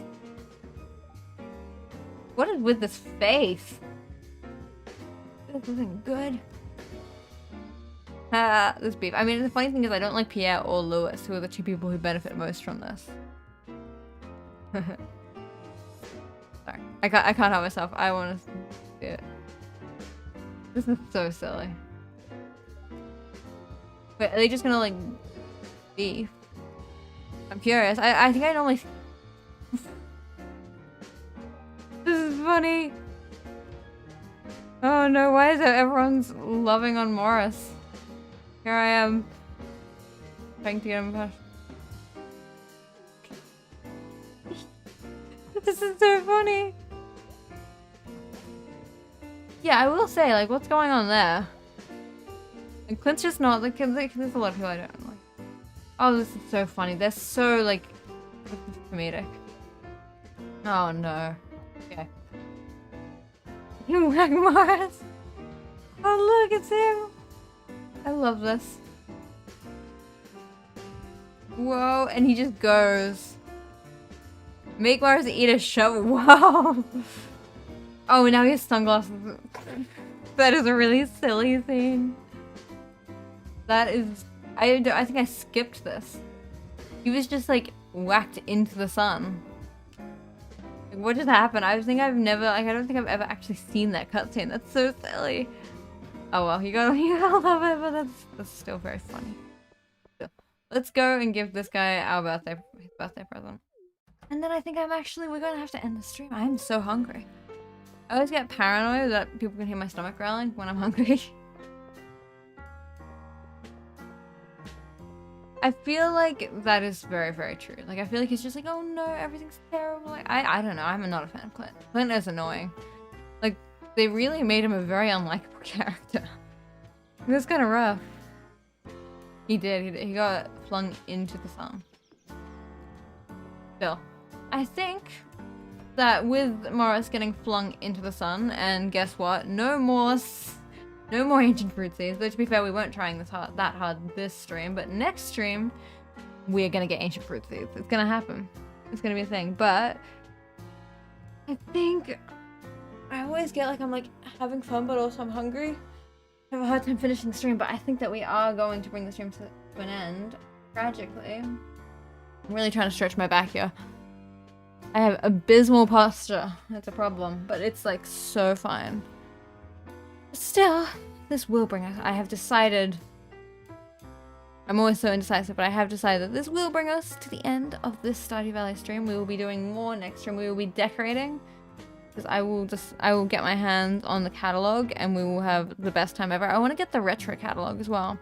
What is with this face? This isn't good. This beef. I mean, the funny thing is I don't like Pierre or Lewis, who are the two people who benefit most from this. Sorry. I can't help myself. I want to see it. This is so silly. Wait, are they just gonna like beef? I'm curious. I think I normally. This is funny. Oh no, why is it everyone's loving on Morris? Here I am. Trying to get him back. This is so funny. Yeah, I will say, like, what's going on there? And Clint's just not, like, there's a lot of people I don't like. Oh, this is so funny. They're so, like, this is comedic. Oh, no. Okay. You whack Mars. Oh, look, it's him. I love this. Whoa, and he just goes. Make Mars eat a show. Whoa. Oh, now he has sunglasses. That is a really silly thing. That is... I think I skipped this. He was just, like, whacked into the sun. Like, what just happened? I think I've never... Like, I don't think I've ever actually seen that cutscene. That's so silly. Oh, well, you gotta love it, but that's still very funny. So, let's go and give this guy our his birthday present. And then I think we're gonna have to end the stream. I am so hungry. I always get paranoid that people can hear my stomach growling when I'm hungry. I feel like that is very, very true. Like, I feel like he's just like, oh no, everything's terrible. Like, I don't know. I'm not a fan of Clint. Clint is annoying. Like, they really made him a very unlikable character. It was kind of rough. He did. He got flung into the sun. Still, I think that with Morris getting flung into the sun, and guess what? No more ancient fruit seeds. Though to be fair, we weren't trying that hard this stream, but next stream we're gonna get ancient fruit seeds. It's gonna happen. It's gonna be a thing. But I think I always get like I'm like having fun, but also I'm hungry. I have a hard time finishing the stream, but I think that we are going to bring the stream to an end. Tragically, I'm really trying to stretch my back here. I have abysmal posture. That's a problem, but it's like so fine. Still, this will bring us. I have decided. I'm always so indecisive, but I have decided that this will bring us to the end of this Stardew Valley stream. We will be doing more next stream. We will be decorating. Because I will get my hands on the catalog and we will have the best time ever. I want to get the retro catalog as well.